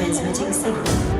Transmitting signal.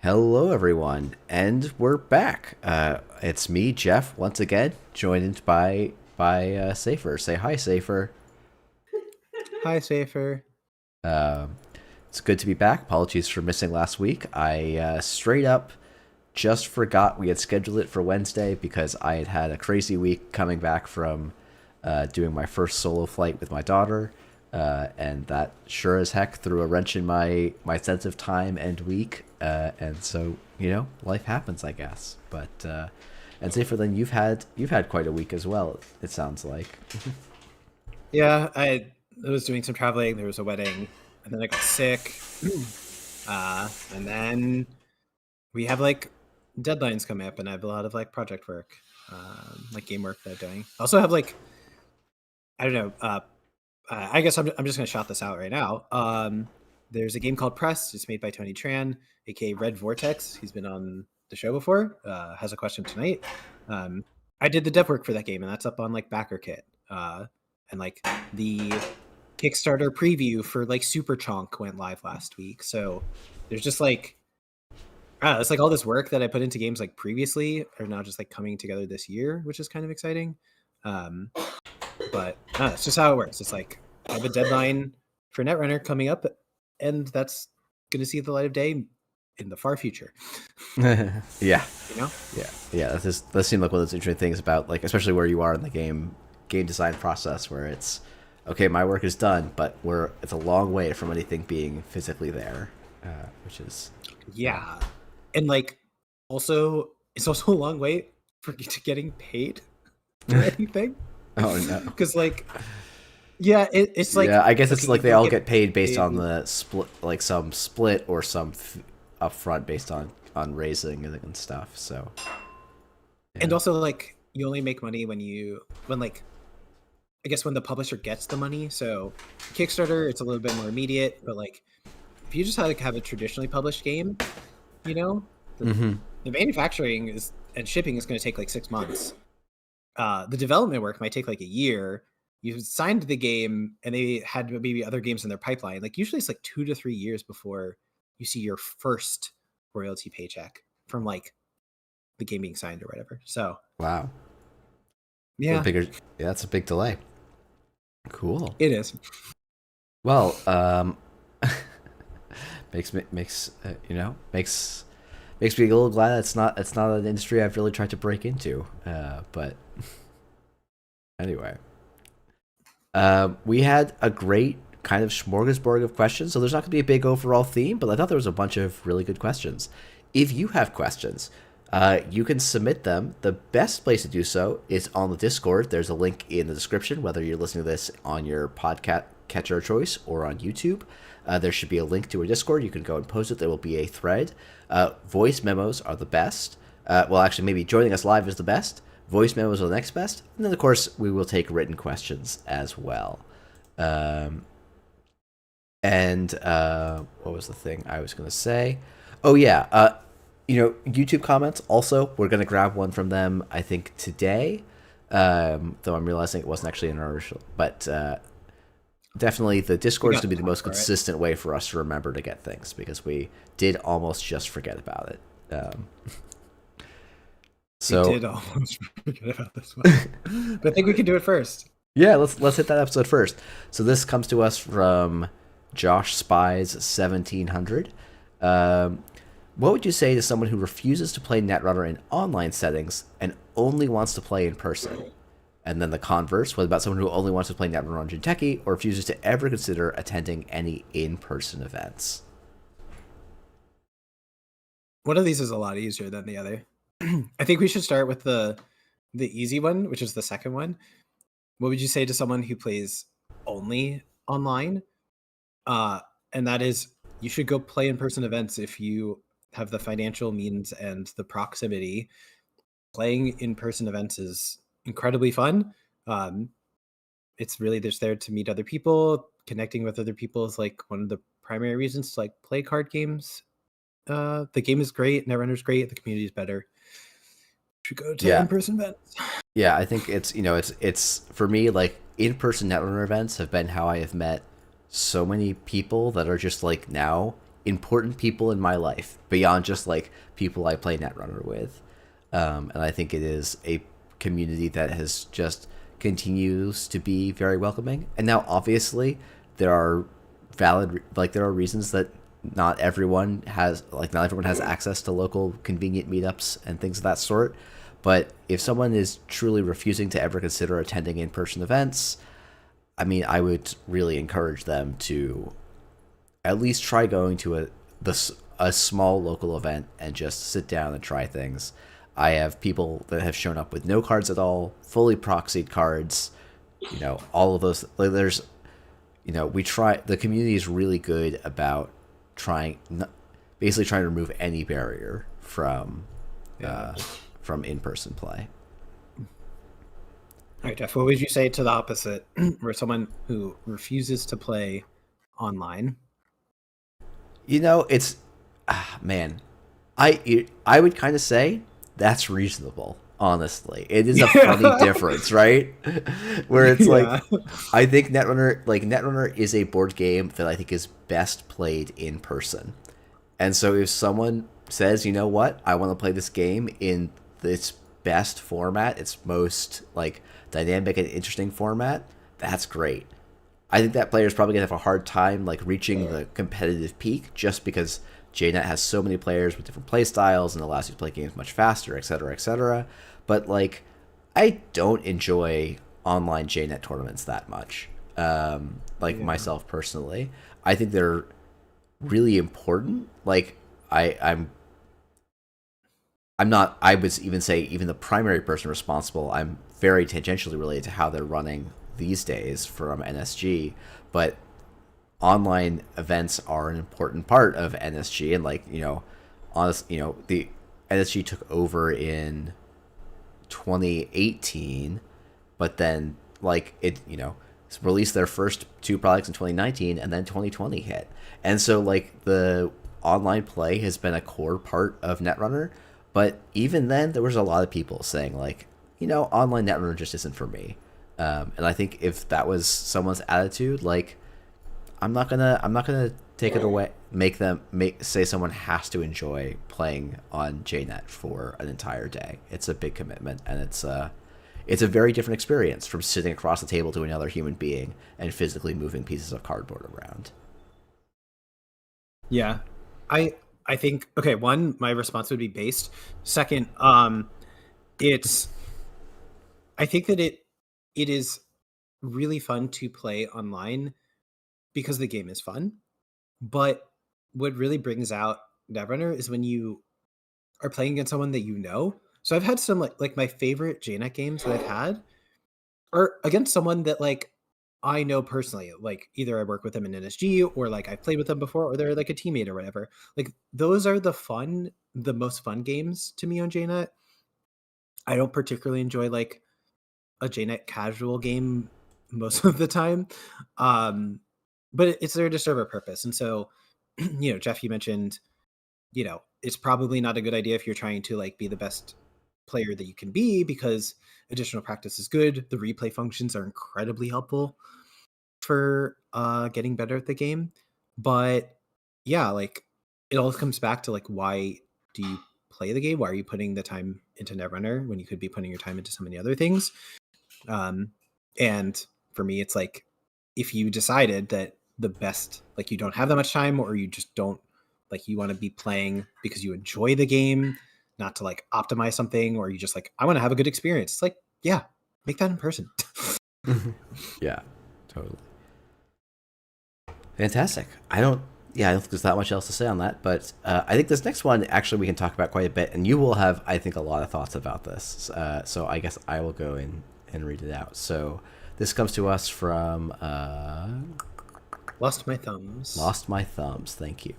Hello, everyone, and we're back. It's me, Jeff, once again, joined by Safer. Say hi, Safer. Hi, Safer. It's good to be back. Apologies for missing last week. I straight up just forgot we had scheduled it for Wednesday because I had had a crazy week coming back from doing my first solo flight with my daughter, and that sure as heck threw a wrench in my sense of time and week. And so, you know, life happens, I guess. But and Safer, then you've had quite a week as well, it sounds like. Yeah, I was doing some traveling. There was a wedding, and then I got sick. And then we have like deadlines coming up, and I have a lot of like project work, like game work that I'm doing. I also have like, I don't know. I guess I'm just gonna shout this out right now. There's a game called Press. It's made by Tony Tran, aka Red Vortex. He's been on the show before. Has a question tonight. I did the dev work for that game, and that's up on like BackerKit. And like the Kickstarter preview for like Super Chonk went live last week. So there's just like, it's like all this work that I put into games like previously are now just like coming together this year, which is kind of exciting. But it's just how it works. It's like I have a deadline for Netrunner coming up, and that's going to see the light of day in the far future. Yeah. You know? Yeah. That does seem like one of those interesting things about, like, especially where you are in the game design process, where it's, okay, my work is done, but it's a long way from anything being physically there, which is... Yeah. And, like, also, it's also a long way to getting paid for anything. Oh, no. Because, like, Yeah, it's Yeah, like, I guess it's okay, like you they don't all get get paid based on paid. the split, like some split or some upfront based on raising and stuff. So And yeah. also, like, you only make money when like, I guess when the publisher gets the money. So Kickstarter, it's a little bit more immediate, but like if you just have a traditionally published game, you know, the, Mm-hmm. the manufacturing is and shipping is going to take like 6 months. The development work might take like a year. You signed the game and they had maybe other games in their pipeline. Like usually it's like 2 to 3 years before you see your first royalty paycheck from like the game being signed or whatever. So Wow. A yeah, bigger. Yeah, that's a big delay. Cool. it is. Well, makes makes me a little glad it's not an industry I've really tried to break into. But anyway, we had a great kind of smorgasbord of questions, so there's not going to be a big overall theme, but I thought there was a bunch of really good questions. If you have questions, you can submit them. The best place to do so is on the Discord. There's a link in the description, whether you're listening to this on your podcast catcher of choice or on YouTube. There should be a link to a Discord. You can go and post it. There will be a thread. Voice memos are the best. Well, actually, maybe joining us live is the best. Voice memos are the next best. And then, of course, we will take written questions as well. And what was the thing I was going to say? Oh, yeah. YouTube comments also, we're going to grab one from them, I think, today. Though I'm realizing it wasn't actually in our original. But definitely the We Discord is got going to be the most for it. consistent way for us to remember to get things because we did almost just forget about it. We So did almost forget about this one, but I think we can do it first. yeah, let's hit that episode first. So this comes to us from Josh Spies 1700. What would you say to someone who refuses to play Netrunner in online settings and only wants to play in person? And then the converse, what about someone who only wants to play Netrunner on Jinteki or refuses to ever consider attending any in-person events? One of these is a lot easier than the other. I think we should start with the easy one, which is the second one. What would you say to someone who plays only online? Uh, and that is, you should go play in-person events if you have the financial means and the proximity. Playing in-person events is incredibly fun. Um, it's really just there to meet other people. Connecting with other people is like one of the primary reasons to like play card games. The game is great, Netrunner's great, the community is better. Should go to Yeah, in-person events. yeah, I think it's for me like in-person Netrunner events have been how I have met so many people that are just like now important people in my life beyond just like people I play Netrunner with. And I think it is a community that has just continues to be very welcoming. And now, obviously, there are there are reasons that not everyone has access to local convenient meetups and things of that sort. But if someone is truly refusing to ever consider attending in-person events, I mean, I would really encourage them to at least try going to a small local event and just sit down and try things. I have people that have shown up with no cards at all, fully proxied cards, all of those. Like there's, we try. The community is really good about basically trying to remove any barrier Yeah. from in-person play. All right, Jeff, what would you say to the opposite, where someone who refuses to play online? It's man, I would kind of say that's reasonable. Honestly, it is a funny difference, right? Where it's like, Yeah. I think Netrunner is a board game that I think is best played in person. And so if someone says, you know what, I want to play this game in its best format, its most like dynamic and interesting format, that's great. I think that player is probably gonna have a hard time like reaching the competitive peak just because JNet has so many players with different play styles and allows you to play games much faster, etc., etc. But like, I don't enjoy online JNet tournaments that much. Like Yeah. myself personally, I think they're really important. Like I'm not. I would even say even the primary person responsible. I'm very tangentially related to how they're running these days from NSG, but online events are an important part of NSG. And like, the NSG took over in 2018, but then like it, released their first two products in 2019, and then 2020 hit. And so like the online play has been a core part of Netrunner, but even then there was a lot of people saying like, online Netrunner just isn't for me. And I think if that was someone's attitude, like I'm not gonna take it away, say someone has to enjoy playing on JNet for an entire day. It's a big commitment, and it's a very different experience from sitting across the table to another human being and physically moving pieces of cardboard around. Yeah. I think, okay, one, my response would be based. Second, it's I think that it is really fun to play online because the game is fun. But what really brings out Netrunner is when you are playing against someone that you know. So I've had some like my favorite JNet games that I've had are against someone that like I know personally. Like either I work with them in NSG or like I've played with them before, or they're like a teammate or whatever. Like those are the most fun games to me on JNet. I don't particularly enjoy like a JNet casual game most of the time. But it's there to serve a purpose. And so, Jeff, you mentioned, it's probably not a good idea if you're trying to like be the best player that you can be, because additional practice is good. The replay functions are incredibly helpful for getting better at the game. But yeah, like it all comes back to like, why do you play the game? Why are you putting the time into Netrunner when you could be putting your time into so many other things? And for me, it's like, if you decided that the best, like you don't have that much time, or you just don't like, you want to be playing because you enjoy the game, not to like optimize something, or you just like, I want to have a good experience. It's like, yeah, make that in person. Yeah, totally. Fantastic. I don't think there's that much else to say on that, but I think this next one actually we can talk about quite a bit, and you will have, I think, a lot of thoughts about this. So I guess I will go in and read it out. So this comes to us from Lost My Thumbs. Lost My Thumbs. Thank you.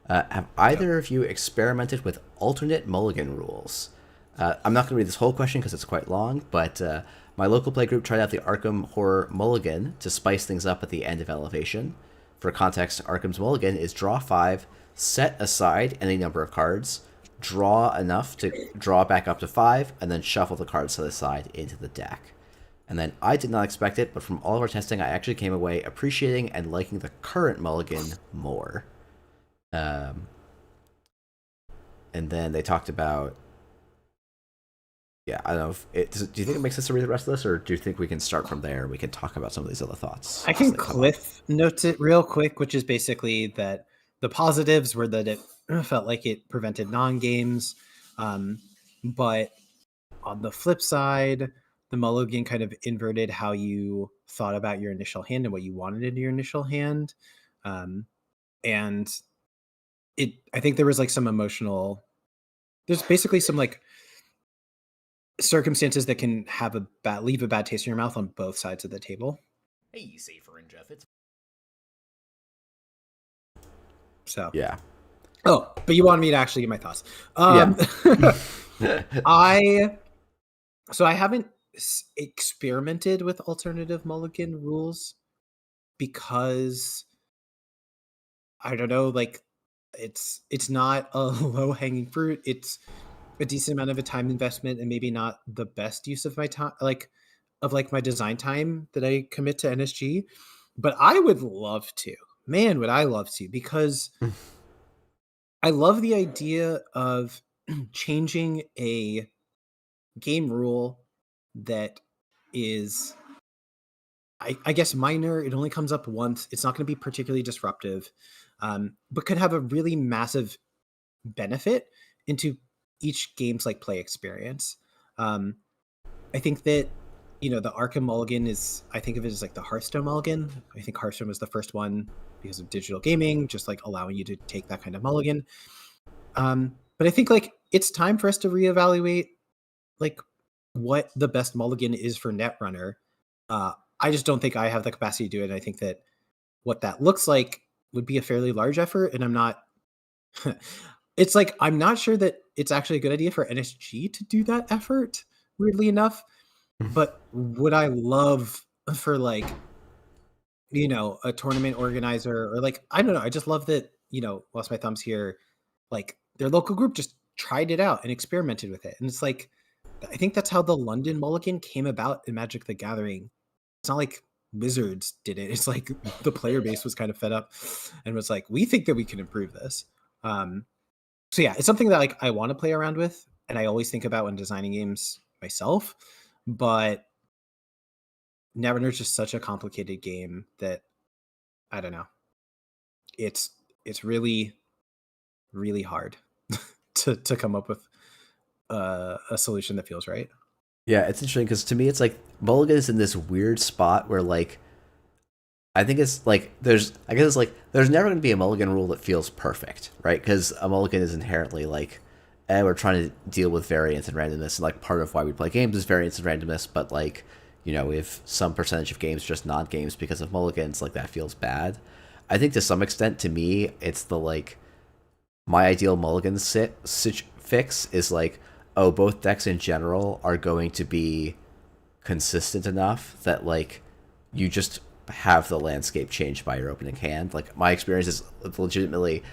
Have either of you experimented with alternate mulligan rules? I'm not going to read this whole question because it's quite long, but my local playgroup tried out the Arkham Horror Mulligan to spice things up at the end of Elevation. For context, Arkham's Mulligan is draw 5, set aside any number of cards, draw enough to draw back up to 5, and then shuffle the cards to the side into the deck. And then I did not expect it, but from all of our testing, I actually came away appreciating and liking the current Mulligan more. And then they talked about, I don't know do you think it makes sense to read the rest of this, or do you think we can start from there and we can talk about some of these other thoughts? I can cliff notes it real quick, which is basically that the positives were that it felt like it prevented non-games. But on the flip side, the mulligan kind of inverted how you thought about your initial hand and what you wanted in your initial hand. And I think there was like some there's basically some like circumstances that can leave a bad taste in your mouth on both sides of the table. Hey, Safer and Jeff, it's so yeah. Oh, but you wanted me to actually give my thoughts. I haven't experimented with alternative mulligan rules because I don't know, like it's not a low hanging fruit. It's a decent amount of a time investment and maybe not the best use of my time, my design time that I commit to NSG. But I would love to, man, would I love to, because I love the idea of changing a game rule that is, I guess, minor. It only comes up once. It's not going to be particularly disruptive, but could have a really massive benefit into each game's like play experience. I think that, the Arkham Mulligan I think of it as like the Hearthstone Mulligan. I think Hearthstone was the first one because of digital gaming, just like allowing you to take that kind of mulligan. But I think like it's time for us to reevaluate like what the best mulligan is for Netrunner. I just don't think I have the capacity to do it. And I think that what that looks like would be a fairly large effort, and I'm not. It's like I'm not sure that it's actually a good idea for NSG to do that effort. Weirdly enough, but would I love for like a tournament organizer, or like I don't know. I just love that lost my thumbs here. Like their local group just tried it out and experimented with it, and it's like I think that's how the London Mulligan came about in Magic the Gathering. It's not like Wizards did it. It's like the player base was kind of fed up and was like, we think that we can improve this. So yeah, it's something that like I want to play around with, and I always think about when designing games myself. But Netrunner is just such a complicated game that I don't know. It's really really hard to come up with a solution that feels right. Yeah, it's interesting because to me, it's like Mulligan is in this weird spot where like I think it's like there's never going to be a Mulligan rule that feels perfect, right? Because a Mulligan is inherently like, we're trying to deal with variance and randomness, and like part of why we play games is variance and randomness. But like, if some percentage of games are just non-games because of Mulligans, like that feels bad. I think to some extent, to me, it's the like my ideal Mulligan fix is like, oh, both decks in general are going to be consistent enough that like you just have the landscape changed by your opening hand. Like my experience is legitimately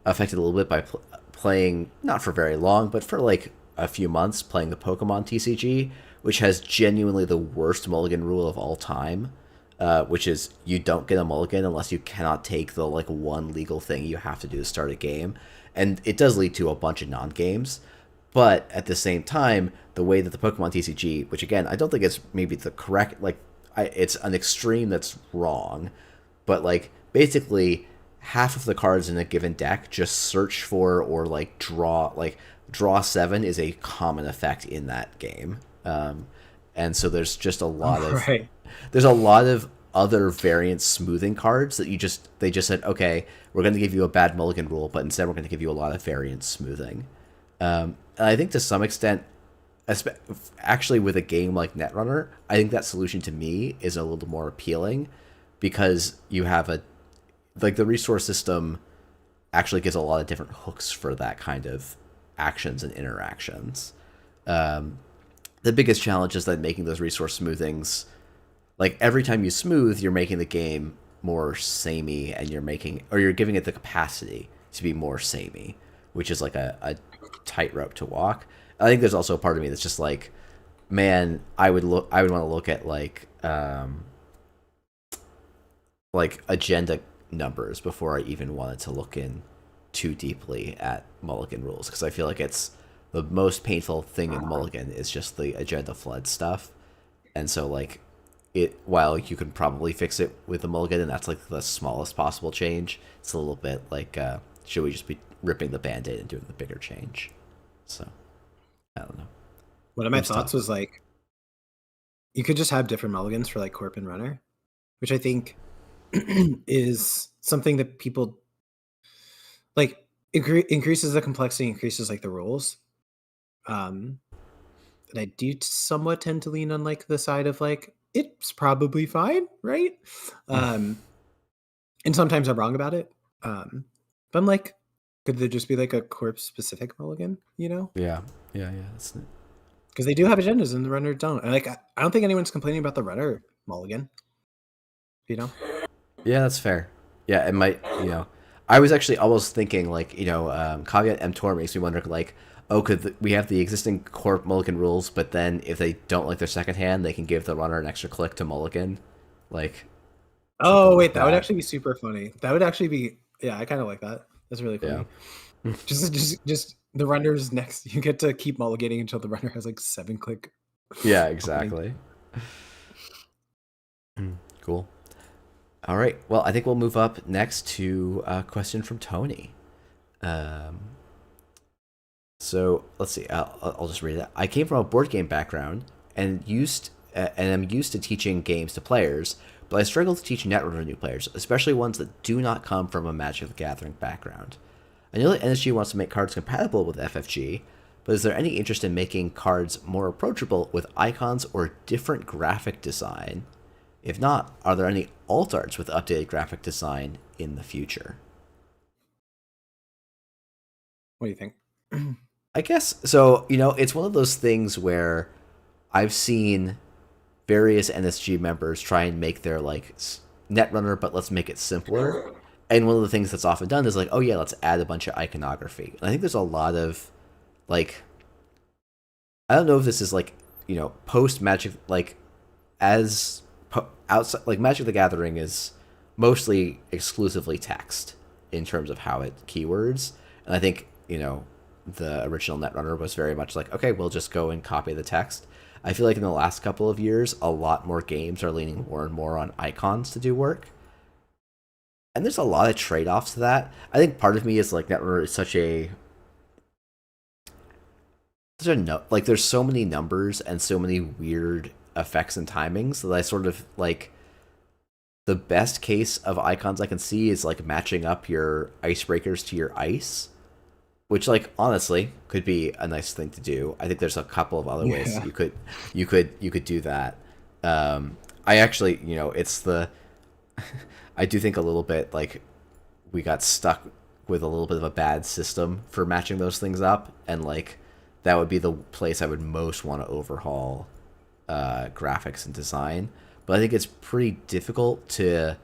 affected a little bit by playing, not for very long, but for like a few months, playing the Pokemon TCG, which has genuinely the worst Mulligan rule of all time, which is you don't get a Mulligan unless you cannot take the like one legal thing you have to do to start a game. And it does lead to a bunch of non-games. But at the same time, the way that the Pokemon TCG, which again, I don't think it's maybe the correct, like, it's an extreme that's wrong, but like basically half of the cards in a given deck just search for or like draw 7 is a common effect in that game, and so there's just a lot of there's a lot of other variant smoothing cards that they just said, okay, we're going to give you a bad Mulligan rule, but instead we're going to give you a lot of variant smoothing. And I think to some extent, actually with a game like Netrunner, I think that solution to me is a little more appealing because you have the resource system actually gives a lot of different hooks for that kind of actions and interactions. The biggest challenge is that making those resource smoothings, like every time you smooth, you're making the game more samey, and you're giving it the capacity to be more samey, which is like a tightrope to walk. I think there's also a part of me that's just like, man, I would want to look at like agenda numbers before I even wanted to look in too deeply at Mulligan rules, because I feel like it's the most painful thing in Mulligan is just the agenda flood stuff. And so like while you can probably fix it with the Mulligan, and that's like the smallest possible change, it's a little bit like, should we just be ripping the Band-Aid and doing the bigger change? So I don't know. One of my thoughts was like, you could just have different Mulligans for like Corp and Runner, which I think is something that people like increases the complexity, increases like the rules. And I do somewhat tend to lean on like the side of like, it's probably fine, right? And sometimes I'm wrong about it. But I'm like, could there just be like a Corp specific Mulligan, Yeah. Because they do have agendas and the Runner don't. And like, I don't think anyone's complaining about the Runner Mulligan. Yeah, that's fair. Yeah, it might, I was actually almost thinking like, Caveat Emptor makes me wonder like, oh, could we have the existing Corp Mulligan rules, but then if they don't like their second hand, they can give the Runner an extra click to Mulligan? Like, oh wait, that would actually be super funny. That would actually be, yeah, I kind of like that. That's really funny. Yeah. just the Runner's next. You get to keep mulliganing until the Runner has like 7-click. Yeah, exactly. Cool. All right. Well, I think we'll move up next to a question from Tony. So let's see. I'll just read it. I came from a board game background and am used to teaching games to players, but I struggle to teach Netrunner new players, especially ones that do not come from a Magic the Gathering background. I know that NSG wants to make cards compatible with FFG, but is there any interest in making cards more approachable with icons or different graphic design? If not, are there any alt arts with updated graphic design in the future? What do you think? I guess so. It's one of those things where I've seen various NSG members try and make their like Netrunner, but let's make it simpler. And one of the things that's often done is like, oh yeah, let's add a bunch of iconography. And I think there's a lot of like, I don't know if this is like, post Magic, like outside, like Magic the Gathering is mostly exclusively text in terms of how it keywords. And I think, the original Netrunner was very much like, okay, we'll just go and copy the text. I feel like in the last couple of years, a lot more games are leaning more and more on icons to do work. And there's a lot of trade-offs to that. I think part of me is like Netrunner is like there's so many numbers and so many weird effects and timings that I sort of like the best case of icons I can see is like matching up your icebreakers to your ice, which like honestly could be a nice thing to do. I think there's a couple of other ways you could do that. I actually, it's the I do think a little bit like we got stuck with a little bit of a bad system for matching those things up, and like that would be the place I would most want to overhaul graphics and design. But I think it's pretty difficult to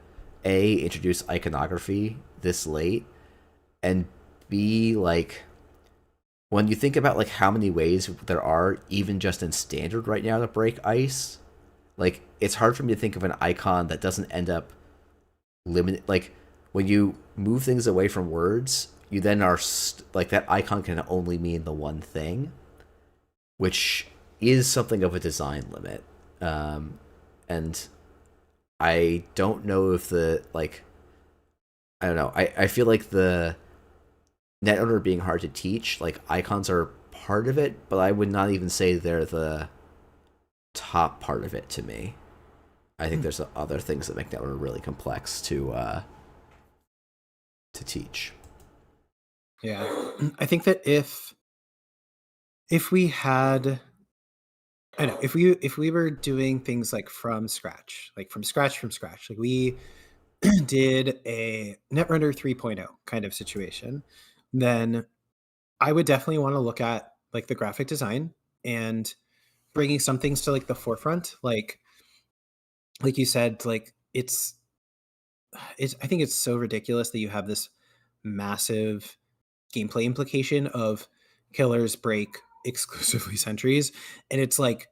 introduce iconography this late, and B, like when you think about like how many ways there are even just in standard right now to break ice, like it's hard for me to think of an icon that doesn't end up limited. Like when you move things away from words, you then are like that icon can only mean the one thing, which is something of a design limit. And I don't know if I don't know. I feel like the Netrunner being hard to teach, like icons are part of it, but I would not even say they're the top part of it to me. I think there's other things that make Netrunner really complex to teach. Yeah, I think that if we had, I don't know, if we were doing things like from scratch, like we did a Netrunner 3.0 kind of situation, then I would definitely want to look at like the graphic design and bringing some things to like the forefront, like you said, like it's I think it's so ridiculous that you have this massive gameplay implication of killers break exclusively sentries, and it's like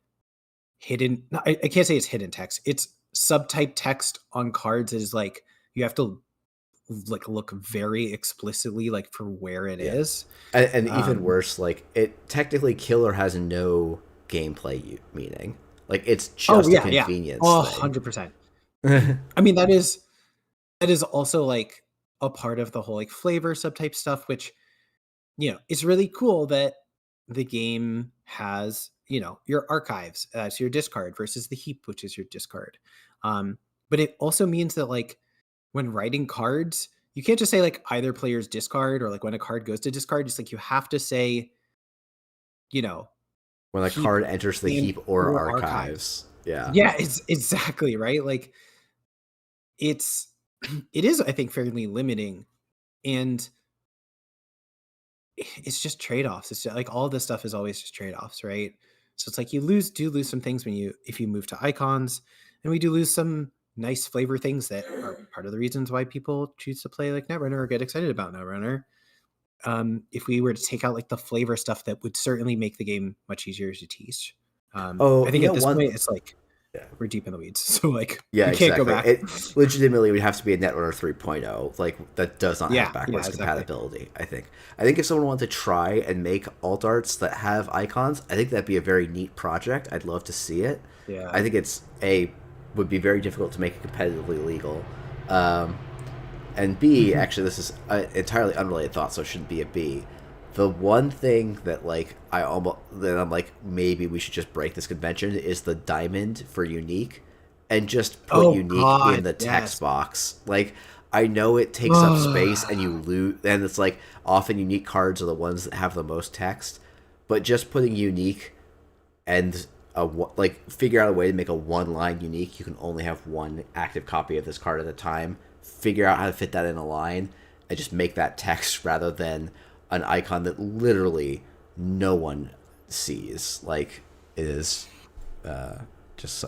hidden. I can't say it's hidden text. It's subtype text on cards that is like you have to like look very explicitly like for where it is. And even worse, like it technically killer has no gameplay meaning. Like it's just a convenience. Oh, 100%. I mean, that is also like a part of the whole like flavor subtype stuff, which it's really cool that the game has your archives as your discard versus the heap, which is your discard. But it also means that like when writing cards, you can't just say like either player's discard or like when a card goes to discard. It's like you have to say, when a card enters the heap or archives. Yeah. Yeah, it's exactly right. Like it is, I think, fairly limiting, and it's just trade-offs. It's just, like all this stuff is always just trade-offs, right? So it's like you lose some things if you move to icons, and we do lose some nice flavor things that are part of the reasons why people choose to play like Netrunner or get excited about Netrunner. If we were to take out like the flavor stuff, that would certainly make the game much easier to teach. I think at this point it's like we're deep in the weeds, so like we can't go back. It legitimately would have to be a Netrunner 3.0, like that does not have backwards compatibility. I think if someone wanted to try and make alt arts that have icons, I think that'd be a very neat project. I'd love to see it. Yeah, I think would be very difficult to make it competitively legal. And B, actually, this is an entirely unrelated thought, so it shouldn't be a B. The one thing that like I'm like maybe we should just break this convention is the diamond for unique, and just put unique in the text box. Like I know it takes up space and you lose, and it's like often unique cards are the ones that have the most text, but just putting unique and figure out a way to make a one line unique. You can only have one active copy of this card at a time. Figure out how to fit that in a line and just make that text rather than an icon that literally no one sees. Like, it is just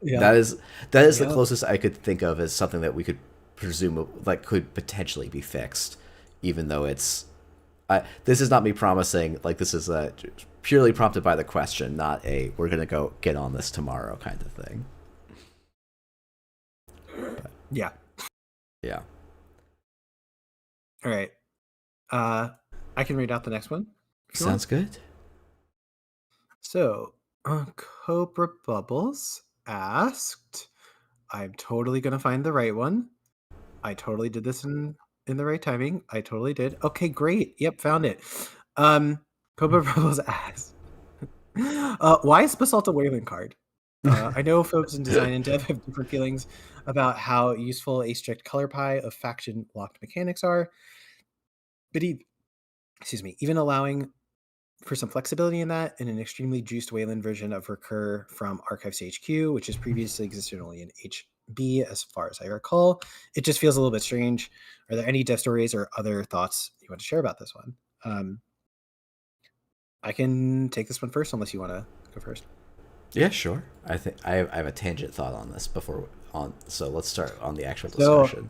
Yeah. that is the Yeah. closest I could think of as something that we could presume like could potentially be fixed, even though it's. This is not me promising. Like, this is purely prompted by the question, not a we're gonna go get on this tomorrow kind of thing. But, Yeah. yeah. All right. I can read out the next one. if you want. Sounds good. So, Cobra Bubbles asked, I'm totally going to find the right one. I totally did this in the right timing. I totally did. Okay, great. Yep, found it. Cobra Bubbles asked, why is Basalt a Wayland card? I know folks in design and dev have different feelings about how useful a strict color pie of faction locked mechanics are, but even allowing for some flexibility in that, in an extremely juiced Wayland version of Recur from Archives to HQ, which has previously existed only in HB, as far as I recall, it just feels a little bit strange. Are there any dev stories or other thoughts you want to share about this one? I can take this one first, unless you want to go first. Yeah, sure. I think I have a tangent thought on this so let's start on the actual discussion.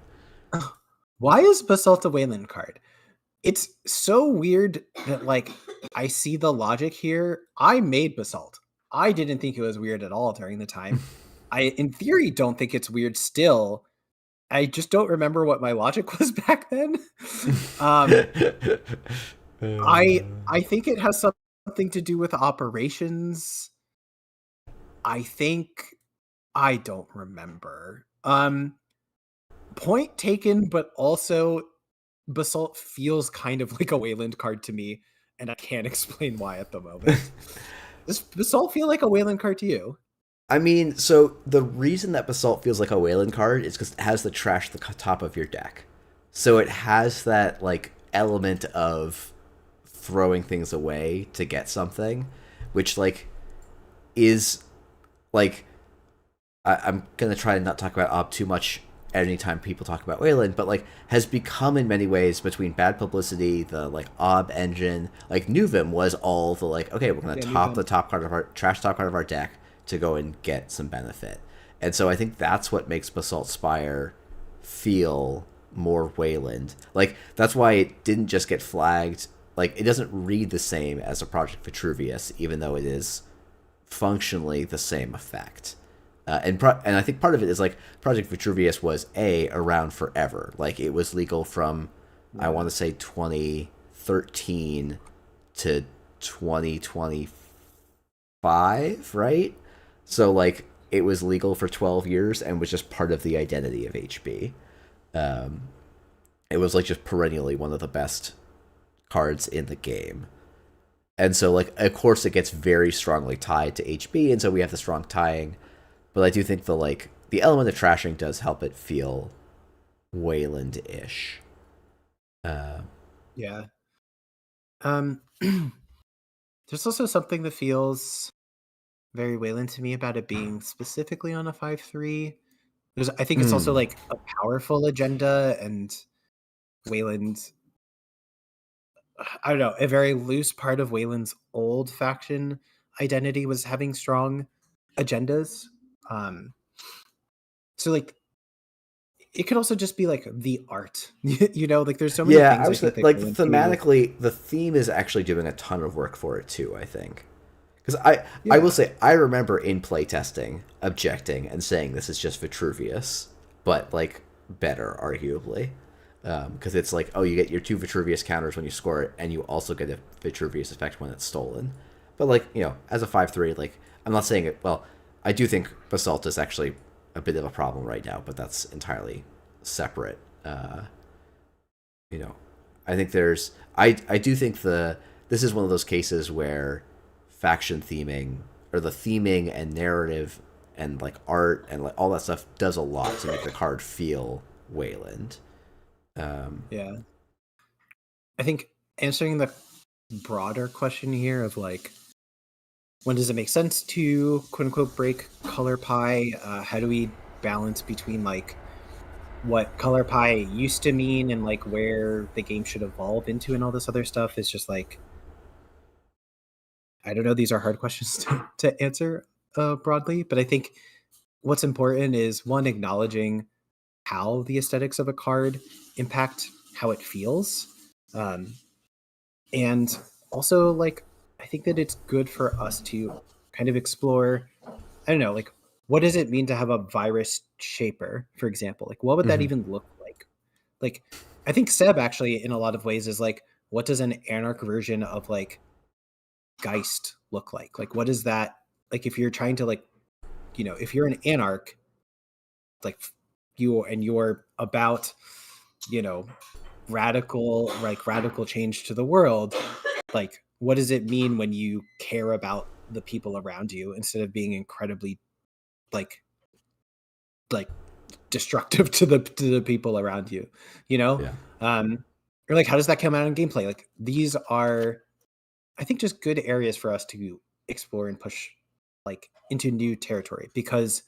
So, why is Basalt a Wayland card? It's so weird that, like, I see the logic here. I made Basalt. I didn't think it was weird at all during the time. I, in theory, don't think it's weird still. I just don't remember what my logic was back then. I think it has something to do with operations. I don't remember. Point taken, but also Basalt feels kind of like a Wayland card to me, and I can't explain why at the moment. Does Basalt feel like a Wayland card to you? I mean, so the reason that Basalt feels like a Wayland card is because it has the trash at the top of your deck. So it has that, like, element of throwing things away to get something, which, like, is, like, I'm going to try and not talk about Ob too much anytime people talk about Wayland, but, like, has become in many ways, between bad publicity, the, like, Ob engine, like, Nuvim was all the, like, okay, we're going to top the top card of our trash top card of our deck to go and get some benefit. And so I think that's what makes Basalt Spire feel more Wayland. Like, that's why it didn't just get flagged. Like, it doesn't read the same as a Project Vitruvius, even though it is functionally the same effect. And I think part of it is, like, Project Vitruvius was around forever. Like, it was legal from, I want to say, 2013 to 2025, right? So, like, it was legal for 12 years and was just part of the identity of HB. It was, like, just perennially one of the best cards in the game. And so, like, of course it gets very strongly tied to HB, and so we have the strong tying. But I do think the element of trashing does help it feel Wayland-ish. Yeah. There's also something that feels very Wayland to me about it being specifically on a 5/3. I think it's also, like, a powerful agenda, and Wayland, I don't know, a very loose part of Wayland's old faction identity was having strong agendas. So, like, it could also just be, like, the art, like, there's so many things I was think that like, Wayland thematically, the theme is actually doing a ton of work for it too, I think. Because I will say, I remember in playtesting objecting and saying this is just Vitruvius, but, like, better, arguably. Because it's like, oh, you get your 2 Vitruvius counters when you score it, and you also get a Vitruvius effect when it's stolen. But, like, as a 5/3, like, I'm not saying it, well, I do think Basalt is actually a bit of a problem right now, but that's entirely separate. I think I do think this is one of those cases where faction theming, or the theming and narrative and, like, art and, like, all that stuff does a lot to make the card feel Wayland. Yeah. I think answering the broader question here of, like, when does it make sense to quote unquote break color pie? How do we balance between like what color pie used to mean and like where the game should evolve into and all this other stuff? Is just like, I don't know. These are hard questions to answer broadly, but I think what's important is one, acknowledging how the aesthetics of a card impact how it feels. And also, like, I think that it's good for us to kind of explore, I don't know, like, what does it mean to have a virus shaper, for example? Like, what would that even look like? Like, I think Seb actually, in a lot of ways, is like, what does an anarch version of like Geist look like? Like, what is that? Like, if you're trying to like, if you're an anarch, like you're about, radical change to the world, like what does it mean when you care about the people around you instead of being incredibly like destructive to the people around you, Yeah. Or like how does that come out in gameplay? Like these are, I think, just good areas for us to explore and push like into new territory, because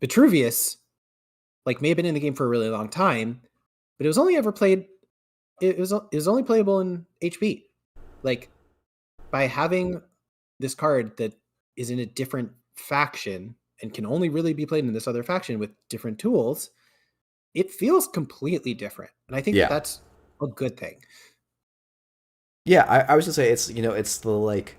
Vitruvius like may have been in the game for a really long time, but it was only ever played, it was only playable in HP. Like by having this card that is in a different faction and can only really be played in this other faction with different tools, it feels completely different. And I think Yeah. that's a good thing. Yeah, I was gonna say it's the like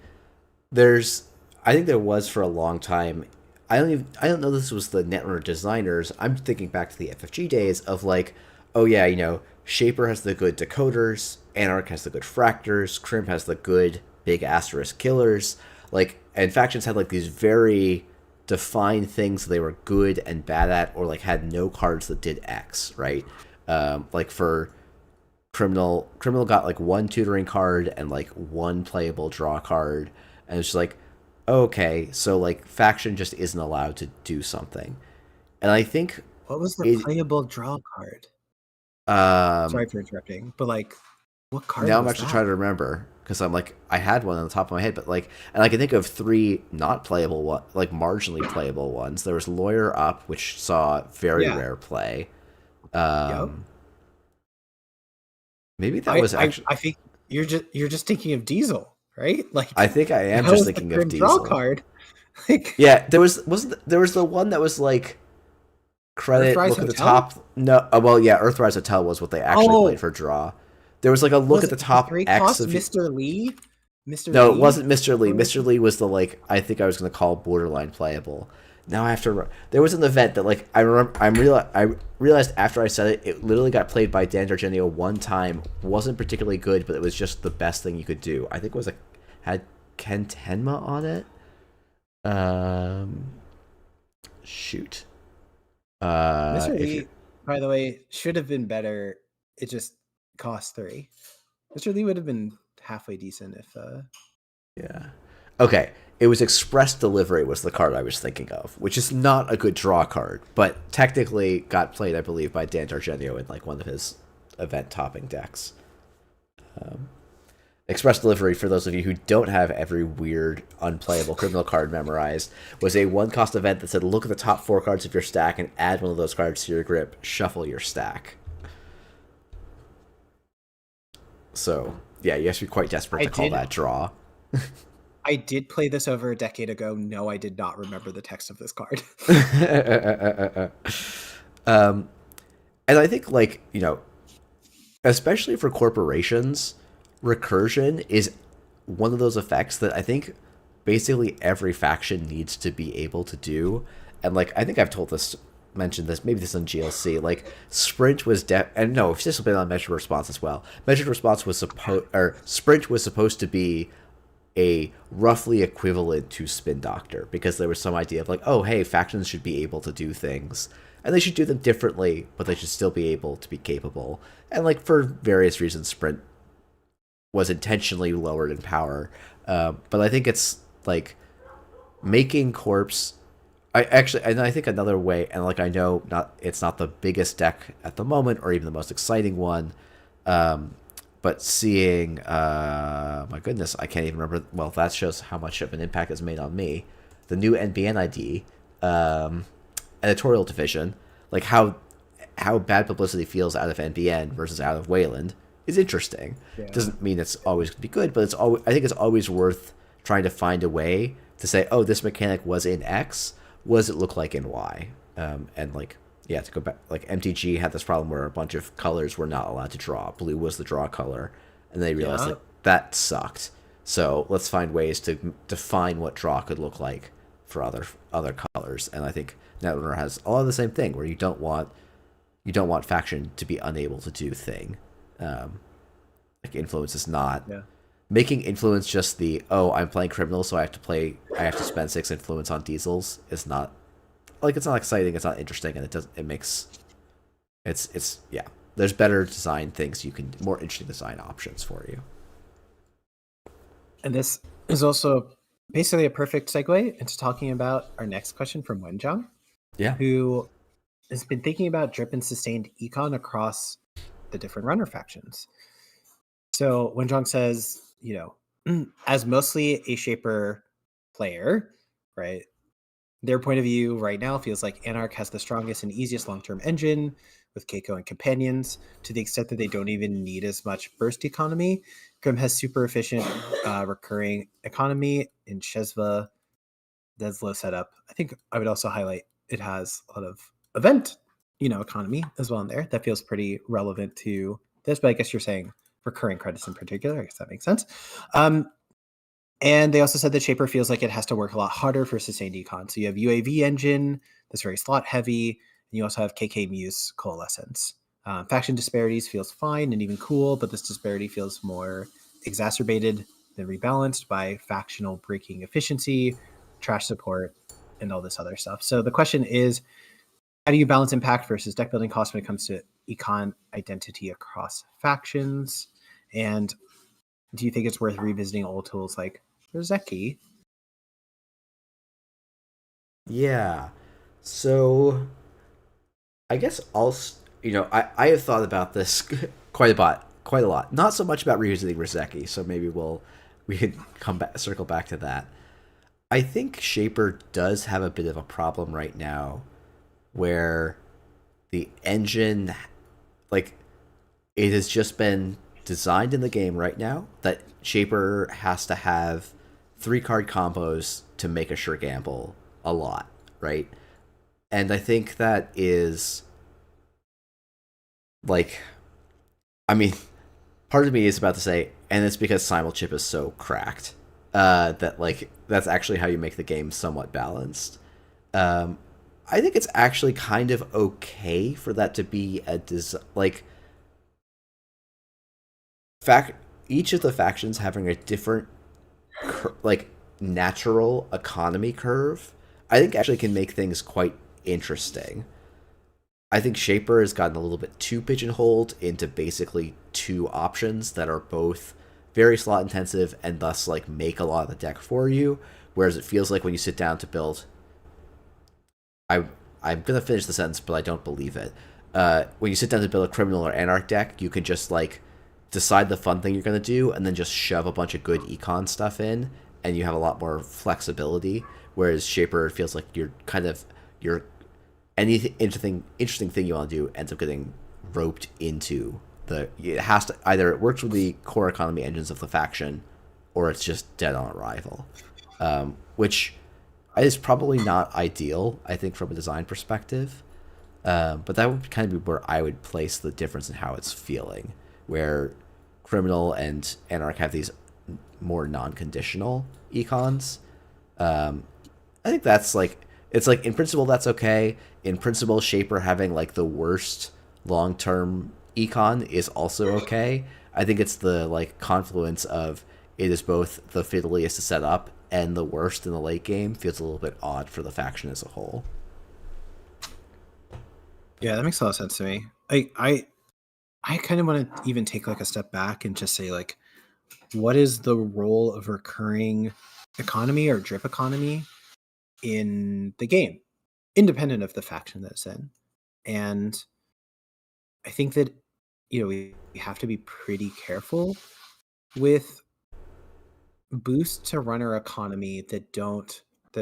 there's I think there was for a long time. I don't know this was the Netrunner designers. I'm thinking back to the FFG days of like, oh yeah, Shaper has the good decoders, Anarch has the good fractors, Crimp has the good big asterisk killers. Like, and factions had like these very defined things they were good and bad at, or like had no cards that did X, right? Like for Criminal got like one tutoring card and like one playable draw card, and it's just like, okay, so like faction just isn't allowed to do something. And I think What was the playable draw card? Sorry for interrupting, but like what card now I'm was actually that? trying to remember, because I'm like, I had one on the top of my head, but like, and I can think of three not playable like marginally playable ones. There was Lawyer Up, which saw very rare play. Yep. Maybe that was actually. I think you're just thinking of Diesel, right? Like I think I am just thinking of Diesel. Draw card. Like yeah, there was the one that was like credit Earthrise look Hotel? at the top. No, well yeah, Earthrise Hotel was what they actually played for draw. There was like a look at the top X of Mr. Lee. No, Lee? it wasn't Mr. Lee. Mr. Lee was the like I think I was going to call borderline playable. Now I have to. There was an event that like I remember. I realized after I said it, it literally got played by Dan Dargenio one time. Wasn't particularly good, but it was just the best thing you could do. I think it was like had Ken Tenma on it. Shoot. Mr. Lee, by the way, should have been better. It just cost 3. Mr. Lee would have been halfway decent if. Yeah. Okay. It was Express Delivery was the card I was thinking of, which is not a good draw card, but technically got played, I believe, by Dan Dargenio in like one of his event-topping decks. Express Delivery, for those of you who don't have every weird, unplayable criminal card memorized, was a one-cost event that said, look at the top 4 cards of your stack and add one of those cards to your grip, shuffle your stack. So, yeah, you have to be quite desperate to call that draw. I did play this over a decade ago. No, I did not remember the text of this card. And I think, like, especially for corporations, recursion is one of those effects that I think basically every faction needs to be able to do. And, like, I think I've mentioned this, maybe this on GLC, like, Sprint was and no, it's just been on Measured Response as well. Measured Response was Sprint was supposed to be a roughly equivalent to Spin Doctor, because there was some idea of like, oh, hey, factions should be able to do things, and they should do them differently, but they should still be able to be capable. And like for various reasons, Sprint was intentionally lowered in power. But I think it's like making Corpse. And I think another way, and like I know it's not the biggest deck at the moment or even the most exciting one, But seeing, my goodness, I can't even remember. Well, that shows how much of an impact it's made on me. The new NBN ID, editorial division, like how bad publicity feels out of NBN versus out of Wayland is interesting. Yeah. Doesn't mean it's always going to be good, but it's always, I think it's always worth trying to find a way to say, oh, this mechanic was in X. What does it look like in Y? And like, yeah, to go back, like MTG had this problem where a bunch of colors were not allowed to draw. Blue was the draw color, and they realized Yeah. like that sucked. So let's find ways to define what draw could look like for other colors. And I think Netrunner has a lot of the same thing, where you don't want faction to be unable to do thing. Like influence is not Yeah. making influence just the, oh, I'm playing criminal, so I have to spend 6 influence on diesels is not, like, it's not exciting, it's not interesting, and it's yeah. There's better design things more interesting design options for you. And this is also basically a perfect segue into talking about our next question from Wenjang, Yeah. who has been thinking about drip and sustained econ across the different runner factions. So Wenjang says, as mostly a Shaper player, right? Their point of view right now feels like Anarch has the strongest and easiest long-term engine with Keiko and companions, to the extent that they don't even need as much burst economy. Grim has super efficient recurring economy in Shezva. That's low setup. I think I would also highlight it has a lot of event, economy as well in there. That feels pretty relevant to this, but I guess you're saying recurring credits in particular. I guess that makes sense. And they also said that Shaper feels like it has to work a lot harder for sustained econ. So you have UAV engine that's very slot heavy, and you also have KK Muse coalescence. Faction disparities feels fine and even cool, but this disparity feels more exacerbated than rebalanced by factional breaking efficiency, trash support, and all this other stuff. So the question is, how do you balance impact versus deck building costs when it comes to econ identity across factions? And do you think it's worth revisiting old tools like Rezeki? Yeah. So I guess I have thought about this quite a lot. Not so much about revisiting Rezeki, so maybe we could circle back to that. I think Shaper does have a bit of a problem right now, where the engine, like, it has just been designed in the game right now that Shaper has to have 3-card combos to make a sure gamble a lot, right? And I think that is, like, I mean, part of me is about to say, and it's because Simulchip is so cracked, that, like, that's actually how you make the game somewhat balanced. I think it's actually kind of okay for that to be each of the factions having a different natural economy curve, I think actually can make things quite interesting. I think Shaper has gotten a little bit too pigeonholed into basically 2 options that are both very slot intensive and thus like make a lot of the deck for you, whereas it feels like when you sit down to build, I'm gonna finish the sentence, but I don't believe it. When you sit down to build a criminal or anarch deck, you can just like decide the fun thing you're gonna do, and then just shove a bunch of good econ stuff in, and you have a lot more flexibility. Whereas Shaper feels like your any interesting thing you want to do ends up getting roped into it has to either it works with the core economy engines of the faction, or it's just dead on arrival, which is probably not ideal, I think, from a design perspective. But that would kind of be where I would place the difference in how it's feeling, where Criminal and Anarch have these more non-conditional econs. I think that's like, it's like in principle that's okay. In principle, Shaper having like the worst long-term econ is also okay. I think it's the like confluence of it is both the fiddliest to set up and the worst in the late game feels a little bit odd for the faction as a whole. Yeah, that makes a lot of sense to me. I kind of want to even take like a step back and just say like, what is the role of recurring economy or drip economy in the game, independent of the faction that it's in? And I think that we have to be pretty careful with boosts to runner economy that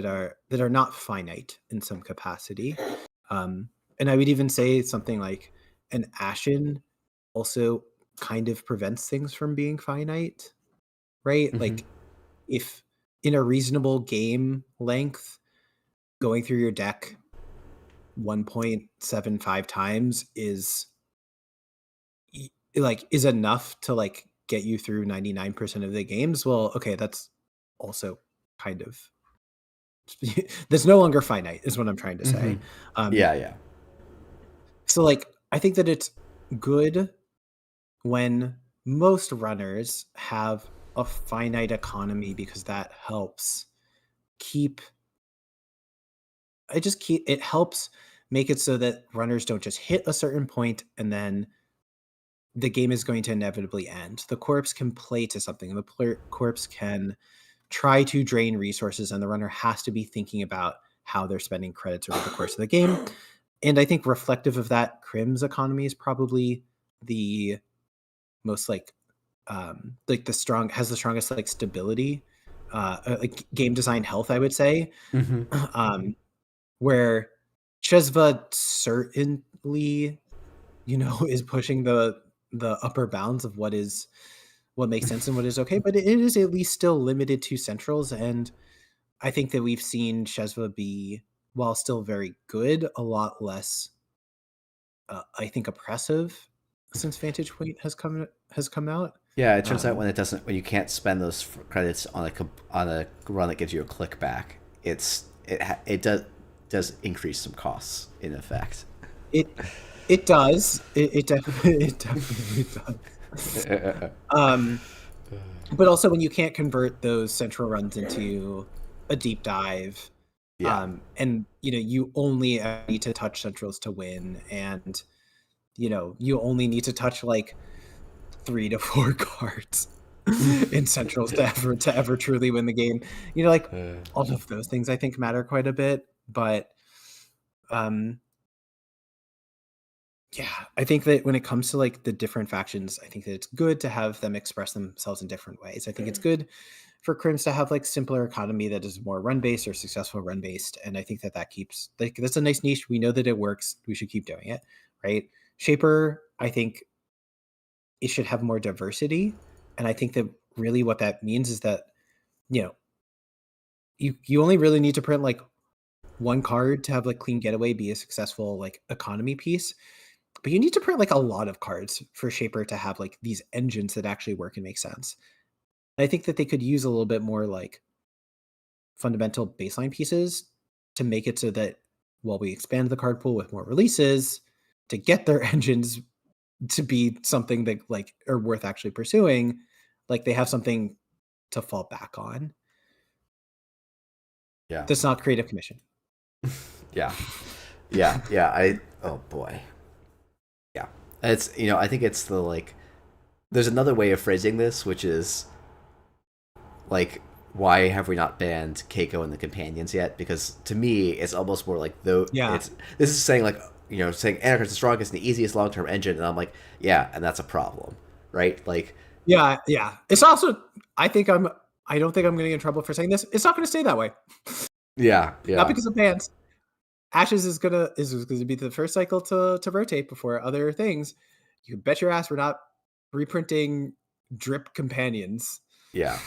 are not finite in some capacity. And I would even say something like an Ashen also kind of prevents things from being finite, right? Mhm. Like if in a reasonable game length, going through your deck 1.75 times is enough to like get you through 99% of the games. Well, okay, that's also kind of that's no longer finite is what I'm trying to say. Yeah. So like I think that it's good when most runners have a finite economy because that helps keep it helps make it so that runners don't just hit a certain point and then the game is going to inevitably end. The corpse can play to something. The corpse can try to drain resources, and the runner has to be thinking about how they're spending credits over the course of the game. And I think reflective of that, Crim's economy is probably the most like the strongest like stability, like game design health, I would say. Where Chesva certainly, is pushing the upper bounds of what makes sense and what is okay, but it is at least still limited to centrals. And I think that we've seen Chesva be, while still very good, a lot less, I think, oppressive since Vantage Point has come out. Yeah, it turns out when you can't spend those credits on a run that gives you a click back, it does increase some costs in effect. It does. It definitely does. But also when you can't convert those central runs into a deep dive, and you only need to touch centrals to win, and you only need to touch like 3 to 4 cards in centrals to ever truly win the game. Like all of those things I think matter quite a bit, but yeah, I think that when it comes to like the different factions, I think that it's good to have them express themselves in different ways. I think it's good for Crims to have like simpler economy that is more run based or successful run based, and I think that keeps like that's a nice niche. We know that it works. We should keep doing it, right? Shaper, I think it should have more diversity, and I think that really what that means is that you only really need to print like one card to have like clean getaway be a successful like economy piece. But you need to print like a lot of cards for Shaper to have like these engines that actually work and make sense. And I think that they could use a little bit more like fundamental baseline pieces to make it so that while we expand the card pool with more releases to get their engines to be something that like are worth actually pursuing, like they have something to fall back on. Yeah. That's not creative commission. Yeah. Oh boy. Yeah. It's I think it's the like there's another way of phrasing this, which is like why have we not banned Keiko and the companions yet? Because to me it's almost more like though this is saying like saying Anarch is the strongest and the easiest long term engine, and I'm like, yeah, and that's a problem. Right? Like yeah. It's also I don't think I'm gonna get in trouble for saying this. It's not gonna stay that way. Yeah. Not because of bans. Ashes is gonna be the first cycle to rotate before other things. You can bet your ass we're not reprinting drip companions. Yeah.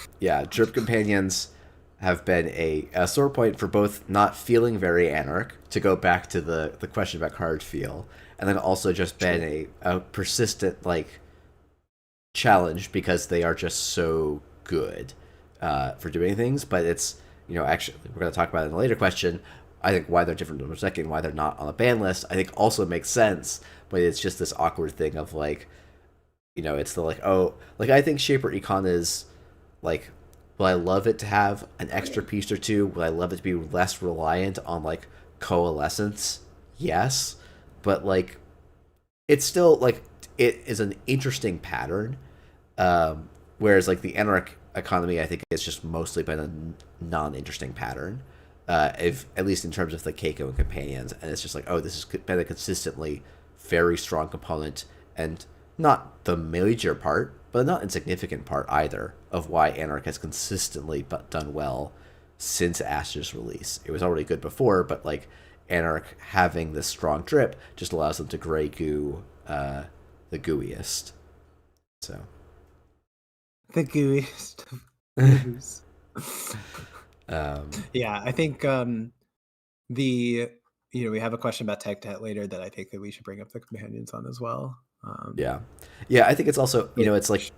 Drip companions have been a sore point for both not feeling very Anarch, to go back to the question about card feel, and then also just been a persistent like challenge because they are just so good for doing things. But it's actually we're going to talk about it in a later question. I think why they're different from Rezeki and why they're not on the ban list, I think also makes sense, but it's just this awkward thing of like, it's the like, oh, like I think Shaper Econ is like, will I love it to have an extra piece or two? Will I love it to be less reliant on like coalescence? Yes, but like, it's still like it is an interesting pattern. Whereas like the Anarch economy, I think it's just mostly been a non-interesting pattern. If at least in terms of the Keiko and companions, and it's just like, oh, this has been a consistently very strong component, and not the major part, but not insignificant part either of why Anarch has consistently done well since Ash's release. It was already good before, but like Anarch having this strong drip just allows them to gray goo the gooeyest. So The gooeyest. Yeah, I think we have a question about tech debt later that I think that we should bring up the companions on as well. Yeah, I think it's also, it's like,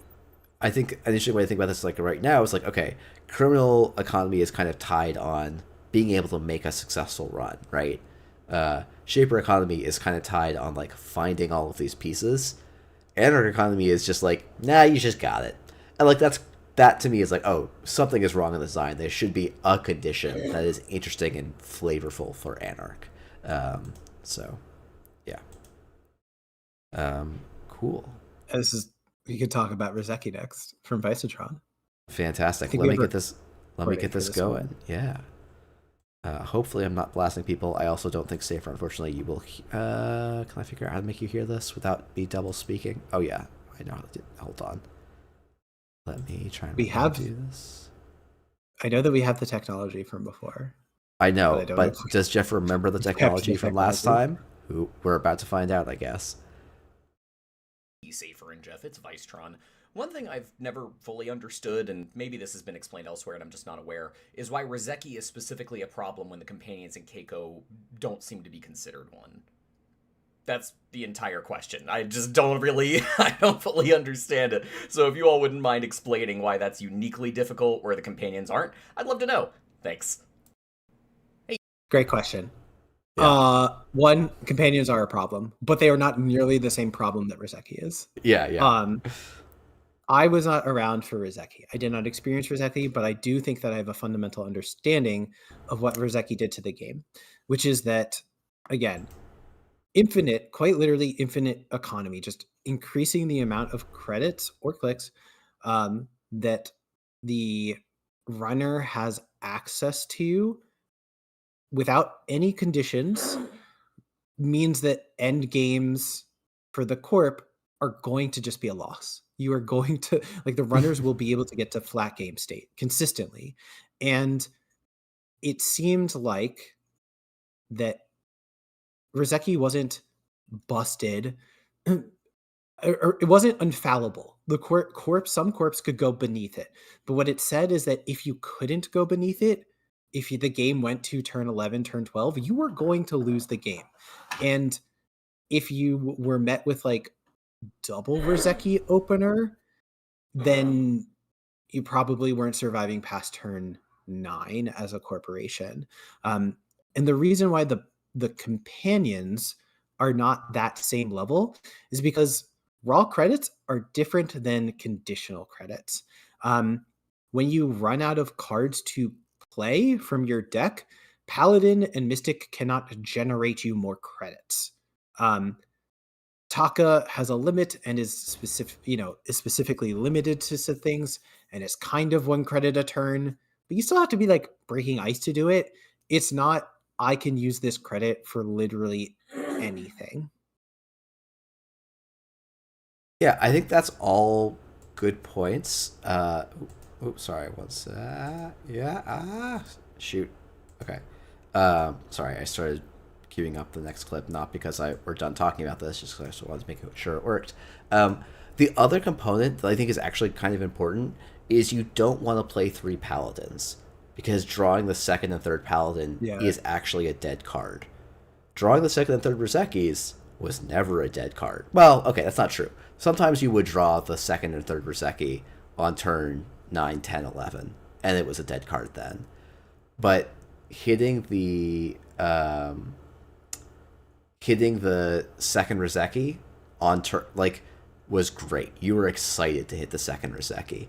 I think an interesting way to think about this, like right now, is like, okay, criminal economy is kind of tied on being able to make a successful run, right? Shaper economy is kind of tied on like finding all of these pieces. Anarch economy is just like, nah, you just got it. And like that to me is like, oh, something is wrong in the design. There should be a condition that is interesting and flavorful for Anarch. So yeah. Cool. We could talk about Rezeki next from Visatron. Fantastic. Let me get this going. Yeah. Hopefully I'm not blasting people. I also don't think Safer, unfortunately, you will... can I figure out how to make you hear this without me double speaking? Oh, yeah. I know how to do it. Hold on. Let me try and do this. I know that we have the technology from before. I know, but does Jeff remember the technology from last time? We're about to find out, I guess. Safer and Jeff, it's Vicetron. One thing I've never fully understood, and maybe this has been explained elsewhere and I'm just not aware, is why Rezeki is specifically a problem when the companions in Keiko don't seem to be considered one. That's the entire question. I just don't I don't fully understand it. So if you all wouldn't mind explaining why that's uniquely difficult where the companions aren't, I'd love to know. Thanks. Hey. Great question. Yeah. One, companions are a problem, but they are not nearly the same problem that Rezeki is. Yeah. I was not around for Rezeki. I did not experience Rezeki, but I do think that I have a fundamental understanding of what Rezeki did to the game, which is that, again, quite literally infinite economy, just increasing the amount of credits or clicks that the runner has access to without any conditions means that end games for the corp are going to just be a loss. You are going to, like, the runners will be able to get to flat game state consistently. And it seemed like that Rezeki wasn't busted, or it wasn't infallible. The some corps could go beneath it. But what it said is that if you couldn't go beneath it, the game went to turn 11, turn 12, you were going to lose the game. And if you were met with like double Rezeki opener, then you probably weren't surviving past turn 9 as a corporation. And the reason why the companions are not that same level is because raw credits are different than conditional credits. When you run out of cards to play from your deck, Paladin and Mystic cannot generate you more credits. Taka has a limit and is specifically limited to some things, and it's kind of 1 credit a turn, but you still have to be like breaking ice to do it. It's not, I can use this credit for literally anything. Yeah, I think that's all good points. Oops, sorry, what's that? Yeah, shoot. Okay. Sorry, I started queuing up the next clip, not because we're done talking about this, just because I wanted to make sure it worked. The other component that I think is actually kind of important is you don't want to play 3 paladins, because drawing the second and third paladin is actually a dead card. Drawing the second and third Rezekis was never a dead card. Well, okay, that's not true. Sometimes you would draw the second and third Rezeki on turn 9, 10, 11, and it was a dead card then. But hitting the second Rezeki on turn, like, was great. You were excited to hit the second Rezeki.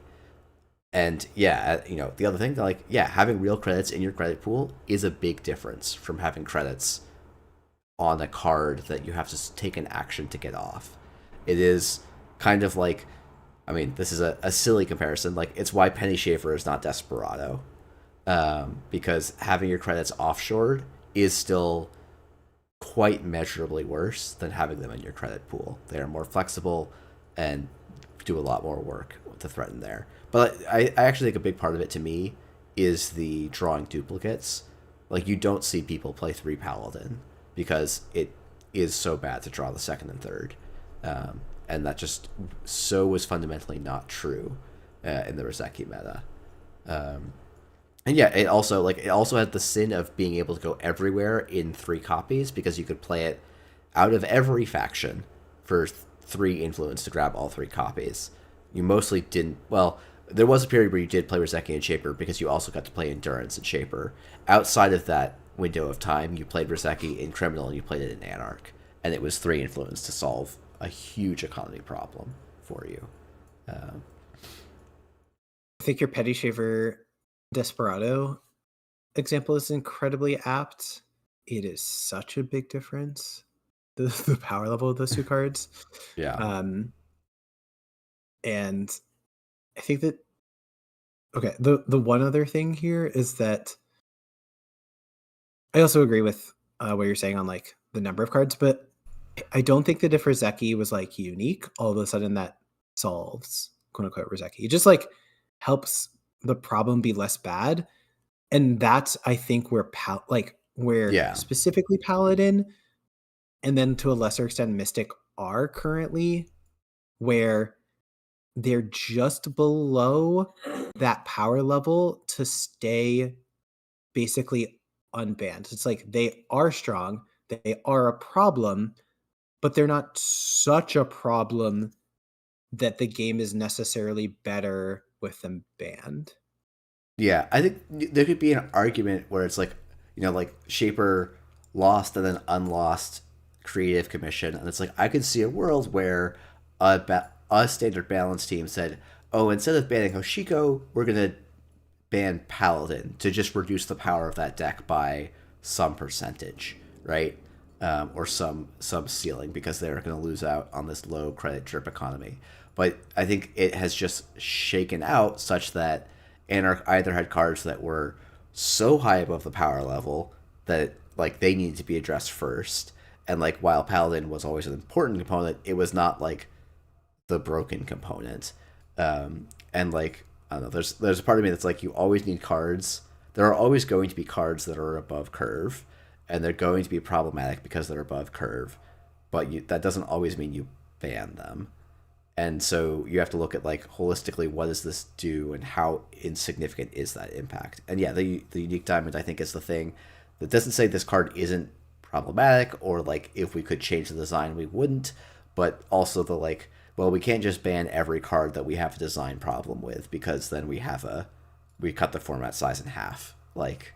And yeah, the other thing, like, yeah, having real credits in your credit pool is a big difference from having credits on a card that you have to take an action to get off. It is kind of like, I mean, this is a silly comparison. Like, it's why Penny Schaefer is not Desperado. Because having your credits offshored is still quite measurably worse than having them in your credit pool. They are more flexible. and do a lot more work to threaten there. But I actually think a big part of it to me is the drawing duplicates. Like, you don't see people play 3 Paladin because it is so bad to draw the second and third. And that just so was fundamentally not true in the Rezeki meta. And yeah, it also had the sin of being able to go everywhere in 3 copies, because you could play it out of every faction for 3 influence to grab all 3 copies. You mostly didn't. Well, there was a period where you did play Rezeki and Shaper because you also got to play Endurance and Shaper. Outside of that window of time, you played Rezeki in Criminal and you played it in Anarch, and it was 3 influence to solve a huge economy problem for you. I think your Petty Shaver Desperado example is incredibly apt. It is such a big difference, the power level of those 2 cards. Yeah. And I think that, okay, the one other thing here is that I also agree with what you're saying on like the number of cards, but I don't think that if Rezeki was like unique, all of a sudden that solves quote unquote Rezeki. It just like helps the problem be less bad. And that's, I think, where Yeah. specifically Paladin, and then to a lesser extent Mystic, are currently, where they're just below that power level to stay basically unbanned. It's like they are strong, they are a problem, but they're not such a problem that the game is necessarily better with them banned. Yeah, I think there could be an argument where it's like, like Shaper lost and then unlost Creative Commission, and it's like I could see a world where a standard balance team said, "Oh, instead of banning Hoshiko, we're gonna ban Paladin to just reduce the power of that deck by some percentage, right? Or some ceiling, because they're going to lose out on this low credit drip economy." But I think it has just shaken out such that Anarch either had cards that were so high above the power level that like they needed to be addressed first, and like while Paladin was always an important component, it was not like the broken component. And like I don't know, there's a part of me that's like, you always need cards. There are always going to be cards that are above curve, and they're going to be problematic because they're above curve, but that doesn't always mean you ban them. And so you have to look at like holistically, what does this do and how insignificant is that impact? And yeah, the unique diamond, I think, is the thing that doesn't say this card isn't problematic, or like if we could change the design we wouldn't, but also the like, well, we can't just ban every card that we have a design problem with, because then we cut the format size in half. Like,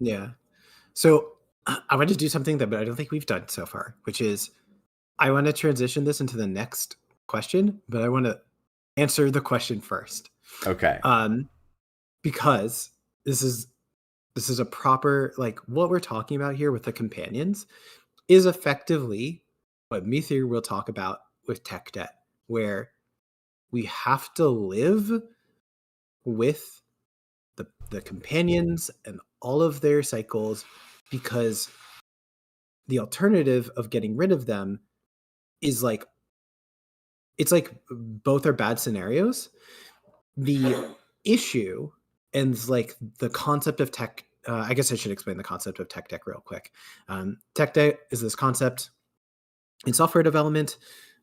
Yeah. So I want to do something that I don't think we've done so far, which is I want to transition this into the next question, but I want to answer the question first. Okay. Because this is a proper, like, what we're talking about here with the companions is effectively what Meteor will talk about with tech debt, where we have to live with the companions and all of their cycles, because the alternative of getting rid of them is like, it's like both are bad scenarios. The issue and like the concept of tech, I guess I should explain the concept of tech deck real quick. Tech deck is this concept in software development.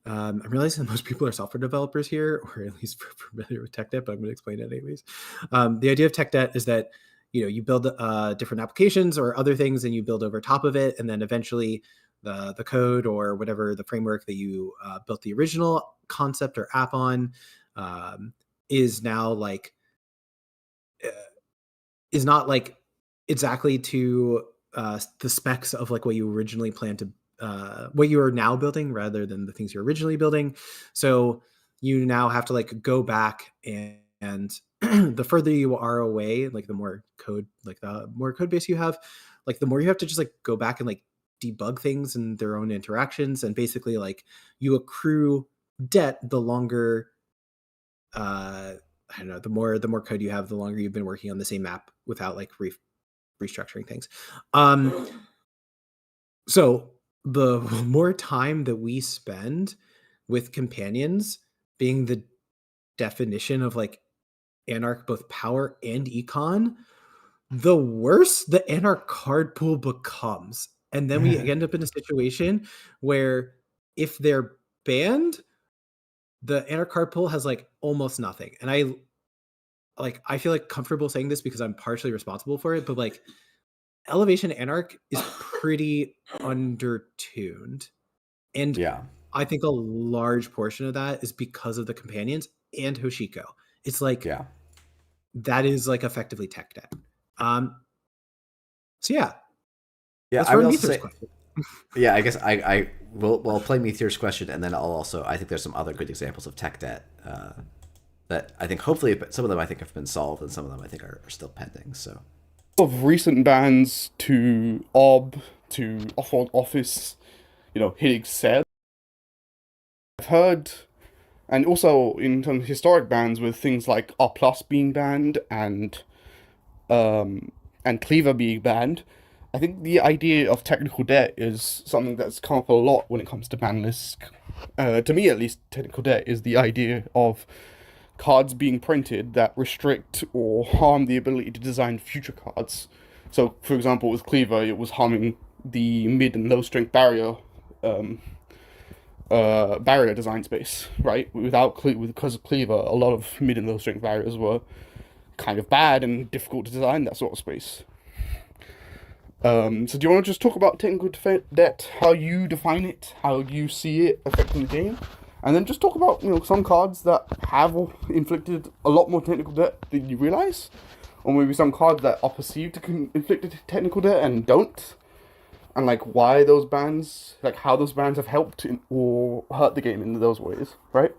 I'm realizing that most people are software developers here, or at least familiar with tech debt, but I'm going to explain it anyways. The idea of tech debt is that you build different applications or other things, and you build over top of it, and then eventually the code or whatever the framework that you built the original concept or app on is now like is not like exactly to the specs of like what you originally planned to what you are now building, rather than the things you're originally building. So you now have to like go back and the further you are away, like the more code base you have, like the more you have to just like go back and like debug things and their own interactions, and basically like you accrue debt the longer I don't know, the more code you have, the longer you've been working on the same map without like restructuring things. So the more time that we spend with companions being the definition of like Anarch both power and econ, the worse the Anarch card pool becomes. And then we end up in a situation where if they're banned, the Anarch card pool has like almost nothing. And I feel like comfortable saying this because I'm partially responsible for it, but like Elevation Anarch is pretty undertuned. And Yeah. I think a large portion of that is because of the companions and Hoshiko. It's like Yeah. that is like effectively tech debt. So yeah. Yeah, Let's I would run also Meteor's say, question. yeah, I guess I will play Meteor's question, and then I'll also, I think there's some other good examples of tech debt that I think hopefully some of them I think have been solved, and some of them I think are still pending. So Of recent bans to OB, to off-world office, hitting set. I've heard, and also in terms of historic bans with things like R plus being banned and Cleaver being banned, I think the idea of technical debt is something that's come up a lot when it comes to ban lists. To me, at least, technical debt is the idea of cards being printed that restrict or harm the ability to design future cards. So, for example, with Cleaver, it was harming the mid and low strength barrier design space, right? Because of Cleaver, a lot of mid and low strength barriers were kind of bad and difficult to design that sort of space. So do you want to just talk about technical debt, how you define it, how you see it affecting the game, and then just talk about some cards that have inflicted a lot more technical debt than you realize, or maybe some cards that are perceived to inflict technical debt and don't, and like why those bans, like how those bans have helped or hurt the game in those ways, right?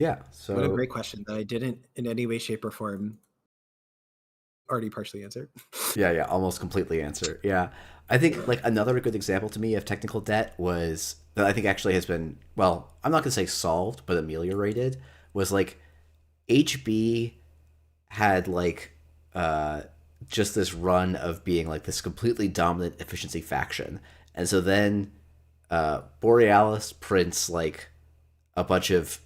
yeah, so What a great question that I didn't in any way, shape, or form already partially answer. yeah, almost completely answer. Yeah, I think like another good example to me of technical debt was that I think actually has been, well, I'm not gonna say solved, but ameliorated, was like HB had like just this run of being like this completely dominant efficiency faction, and so then Borealis prints like a bunch of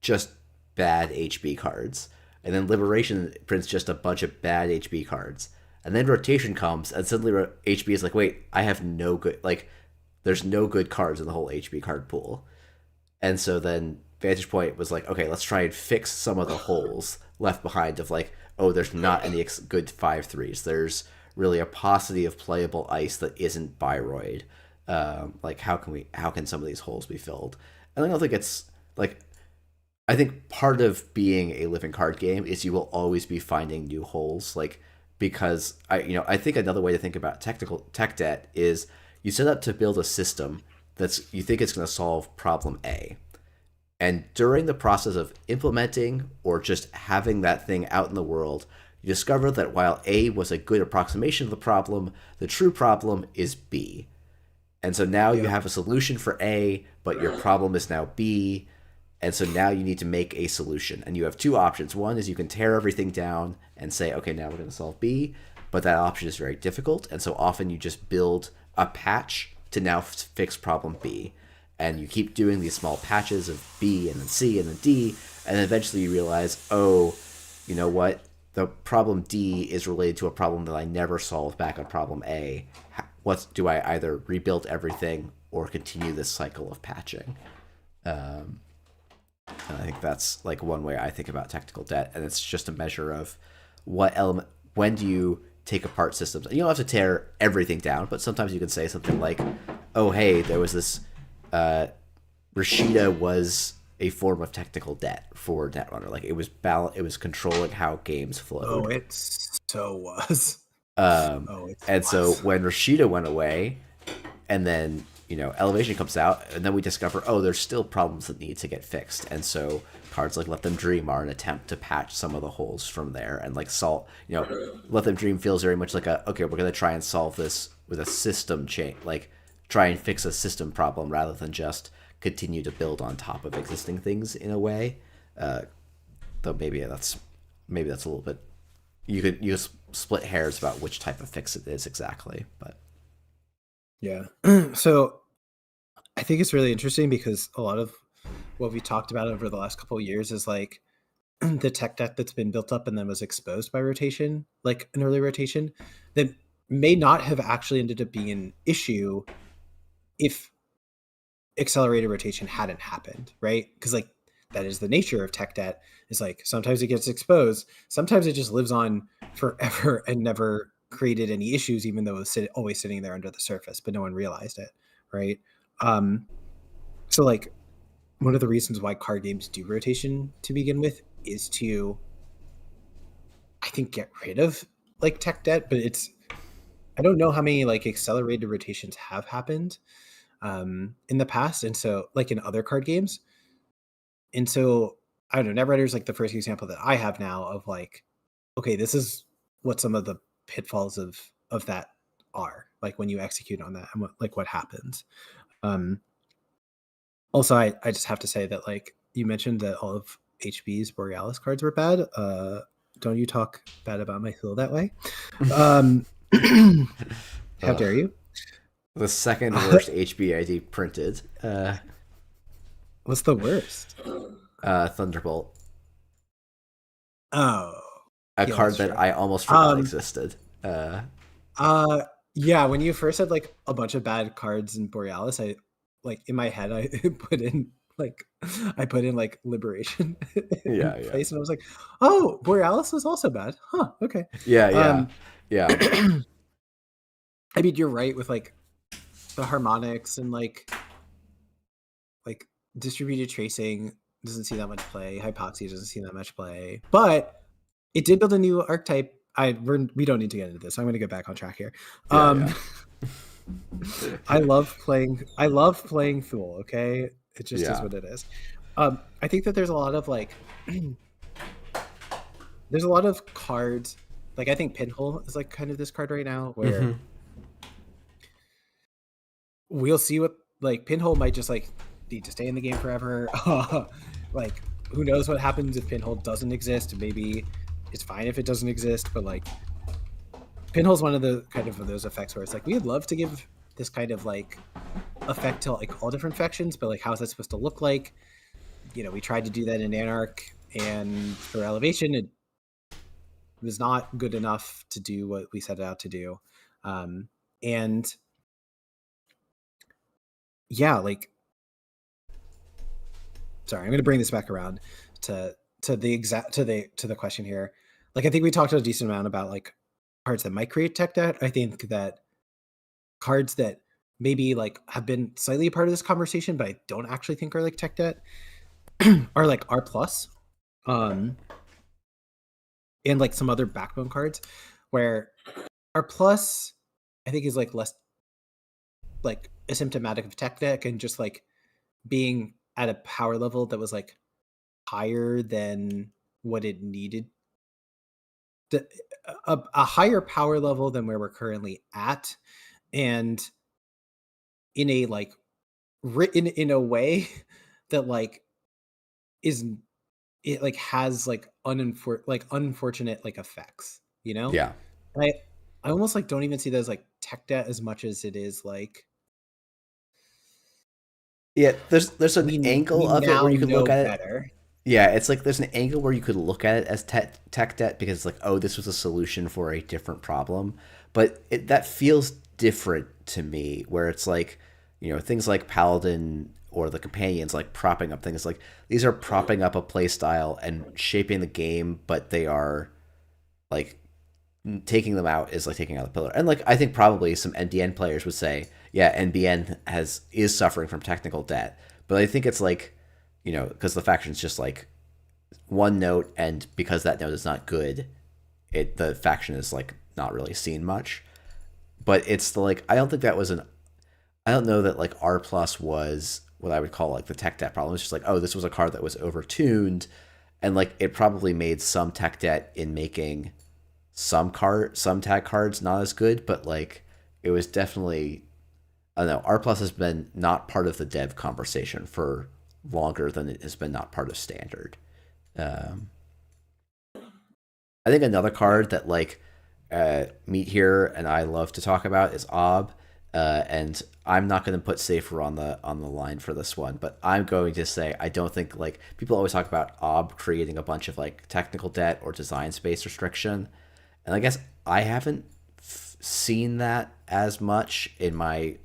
just bad HB cards, and then Liberation prints just a bunch of bad HB cards, and then Rotation comes, and suddenly HB is like, wait, I have no good, like, there's no good cards in the whole HB card pool, and so then Vantage Point was like, okay, let's try and fix some of the holes left behind of like, oh, there's not any good 5/3s. There's really a paucity of playable ice that isn't Biroid. Like, how can some of these holes be filled? And I don't think it's like, I think part of being a living card game is you will always be finding new holes, like, because I think another way to think about tech debt is you set up to build a system that's you think it's going to solve problem A. And during the process of implementing or just having that thing out in the world, you discover that while A was a good approximation of the problem, the true problem is B. And so now you have a solution for A, but your problem is now B. And so now you need to make a solution. And you have two options. One is you can tear everything down and say, okay, now we're going to solve B. But that option is very difficult. And so often you just build a patch to now fix problem B. And you keep doing these small patches of B and then C and then D. And then eventually you realize, oh, you know what? The problem D is related to a problem that I never solved back on problem A. Do I either rebuild everything or continue this cycle of patching? And I think that's like one way I think about technical debt, and it's just a measure of what element, when do you take apart systems. And you don't have to tear everything down, but sometimes you can say something like, oh, hey, there was this, Rashida was a form of technical debt for Netrunner. Like it was controlling how games flowed. Oh, it so was. So when Rashida went away, and then Elevation comes out, and then we discover, oh, there's still problems that need to get fixed, and so cards like Let Them Dream are an attempt to patch some of the holes from there, and like Let Them Dream feels very much like okay, we're gonna try and solve this with a system change, like try and fix a system problem rather than just continue to build on top of existing things in a way. Though maybe that's a little bit, you split hairs about which type of fix it is exactly. But Yeah. So I think it's really interesting because a lot of what we talked about over the last couple of years is like the tech debt that's been built up and then was exposed by rotation, like an early rotation, that may not have actually ended up being an issue if accelerated rotation hadn't happened, right? Because like that is the nature of tech debt. Is like sometimes it gets exposed, sometimes it just lives on forever and never created any issues, even though it was always sitting there under the surface, but no one realized it, right? So like one of the reasons why card games do rotation to begin with is to, I think, get rid of like tech debt, but I don't know how many like accelerated rotations have happened in the past, and so like in other card games, and so I don't know. Netrunner's like the first example that I have now of like, okay, this is what some of the pitfalls of that are, like when you execute on that and what happens. Also, I just have to say that like you mentioned that all of HB's Borealis cards were bad. Don't you talk bad about my Hill that way? How dare you? the second worst HB printed, What's the worst? Thunderbolt, Oh, a yeah, card that's that true. I almost forgot existed. Yeah, when you first had like a bunch of bad cards in Borealis, I like in my head I put in like Liberation in Yeah, yeah, place, and I was like, oh, Borealis is also bad, huh? Okay. yeah, yeah, Um, yeah. I mean, you're right with like the harmonics and like distributed tracing doesn't see that much play. Hypoxia doesn't see that much play, but it did build a new archetype. We don't need to get into this. I'm going to get back on track here. Yeah. I love playing Thule. Okay, it just is what it is. I think that there's a lot of like there's a lot of cards. Like I think Pinhole is like kind of this card right now where we'll see what like Pinhole might just like need to stay in the game forever. Like who knows what happens if Pinhole doesn't exist? Maybe it's fine if it doesn't exist, but like Pinhole's one of the kind of those effects where it's like we'd love to give this kind of like effect to like all different factions, but like how's that supposed to look like? You know, we tried to do that in Anarch, and for Elevation it was not good enough to do what we set it out to do. And yeah, like sorry, I'm going to bring this back around to the question here. Like I think we talked a decent amount about like cards that might create tech debt. I think that cards that maybe like have been slightly a part of this conversation, but I don't actually think are like tech debt are like R plus, and like some other backbone cards where R plus I think is like less like asymptomatic of tech deck and just like being at a power level that was like higher than what it needed. A higher power level than where we're currently at, and in a like written in a way that like is it like has like unfortunate like effects, you know? Yeah. I almost like don't even see that as like tech debt as much as it is like Yeah, there's an angle of it where you could look at better. it. Yeah, it's like there's an angle where you could look at it as tech debt because it's like, oh, this was a solution for a different problem. But that feels different to me, where it's like, you know, things like Paladin or the companions like propping up things like these are propping up a play style and shaping the game, but they are like taking them out is like taking out the pillar. And like I think probably some NBN players would say, yeah, NBN is suffering from technical debt. But I think it's like, you know, because the faction's just like one note, and because that note is not good, the faction is like not really seen much. But it's the like I don't know that like R plus was what I would call like the tech debt problem. It's just like, oh, this was a card that was overtuned, and like it probably made some tech debt in making some tag cards not as good, but like it was definitely, I don't know, R plus has been not part of the dev conversation for longer than it has been not part of standard. I think another card that like Meet here and I love to talk about is Ob, and I'm not going to put Safer on the line for this one, but I'm going to say I don't think, like, people always talk about Ob creating a bunch of like technical debt or design space restriction, and I guess I haven't seen that as much in my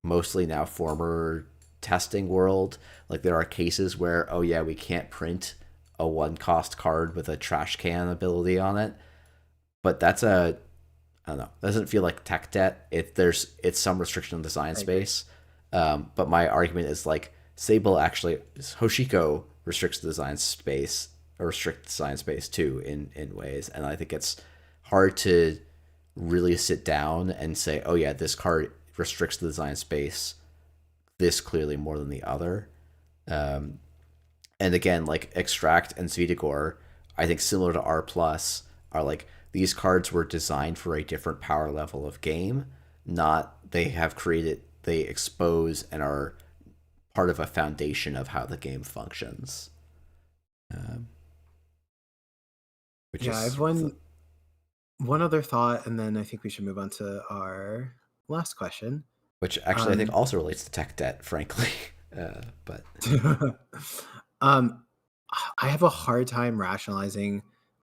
mostly now former testing world. Like, there are cases where, oh yeah, we can't print a one cost card with a trash can ability on it, but that's I don't know, doesn't feel like tech debt. It's some restriction on design space. But my argument is, like, Sable actually, Hoshiko restricts the design space, or restricts design space too in ways, and I think it's hard to really sit down and say, oh yeah, this card restricts the design space this clearly more than the other. And again, like, Extract and Svidagor, I think similar to R+, are like, these cards were designed for a different power level of game, not they expose and are part of a foundation of how the game functions. I have one other thought, and then I think we should move on to our last question. Which actually I think also relates to tech debt, frankly. But I have a hard time rationalizing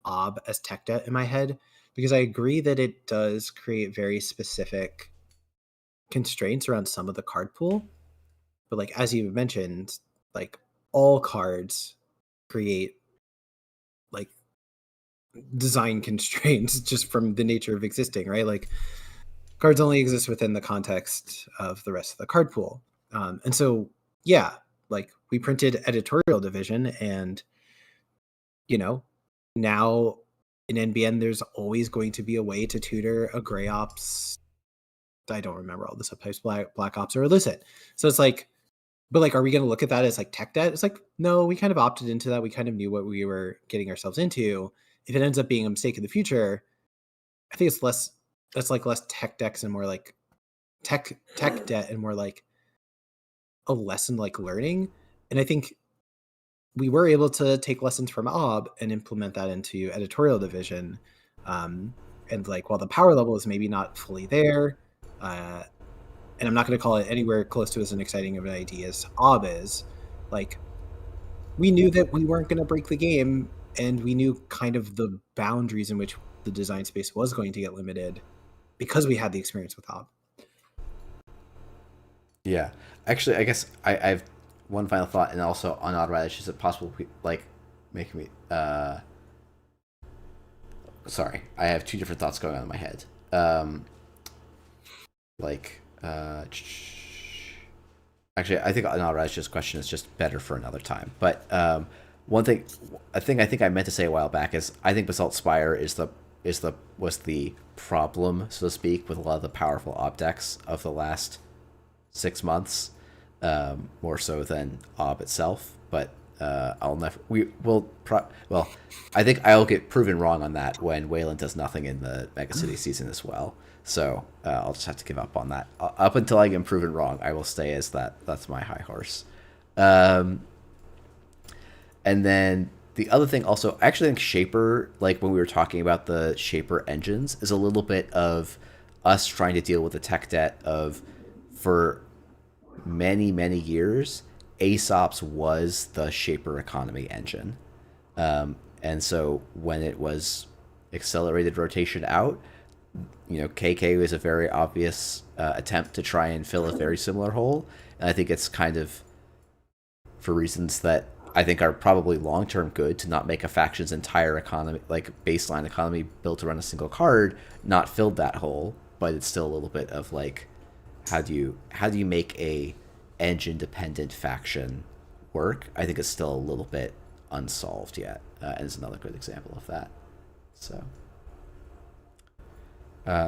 Ob as tech debt in my head, because I agree that it does create very specific constraints around some of the card pool. But, like, as you mentioned, like, all cards create, like, design constraints just from the nature of existing, right? Like, cards only exist within the context of the rest of the card pool. And so, yeah, like, we printed editorial division, and, you know, now in NBN, there's always going to be a way to tutor a Gray Ops. I don't remember all the subtypes, Black Ops or Illicit. So it's like, but, like, are we going to look at that as, like, tech debt? It's like, no, we kind of opted into that. We kind of knew what we were getting ourselves into. If it ends up being a mistake in the future, I think it's less, that's like less tech decks and more like tech debt, and more like a lesson, like learning. And I think we were able to take lessons from Ob and implement that into editorial division. And, like, while the power level is maybe not fully there, and I'm not going to call it anywhere close to as an exciting of an idea as Ob is, like, we knew that we weren't going to break the game, and we knew kind of the boundaries in which the design space was going to get limited because we had the experience with Ob. yeah, actually, I guess I have one final thought, and also on Odd Radish, is it possible, like, making me sorry, I have two different thoughts going on in my head. Actually, I think an Odd Radish's question is just better for another time. But one thing, I think I meant to say a while back is, I think Basalt Spire was the problem, so to speak, with a lot of the powerful Ob decks of the last 6 months, more so than Ob itself. But I think I'll get proven wrong on that when Wayland does nothing in the Mega City season as well. So I'll just have to give up on that. Up until I get proven wrong, I will stay as that. That's my high horse. And then the other thing also, I actually think Shaper, like when we were talking about the Shaper engines, is a little bit of us trying to deal with the tech debt of, for many, many years, Aesop's was the Shaper economy engine. And so when it was accelerated rotation out, KK was a very obvious attempt to try and fill a very similar hole. And I think it's kind of, for reasons that I think are probably long-term good, to not make a faction's entire economy, like baseline economy built around a single card, not filled that hole. But it's still a little bit of like, how do you make a engine-dependent faction work? I think it's still a little bit unsolved yet, and it's another good example of that. So,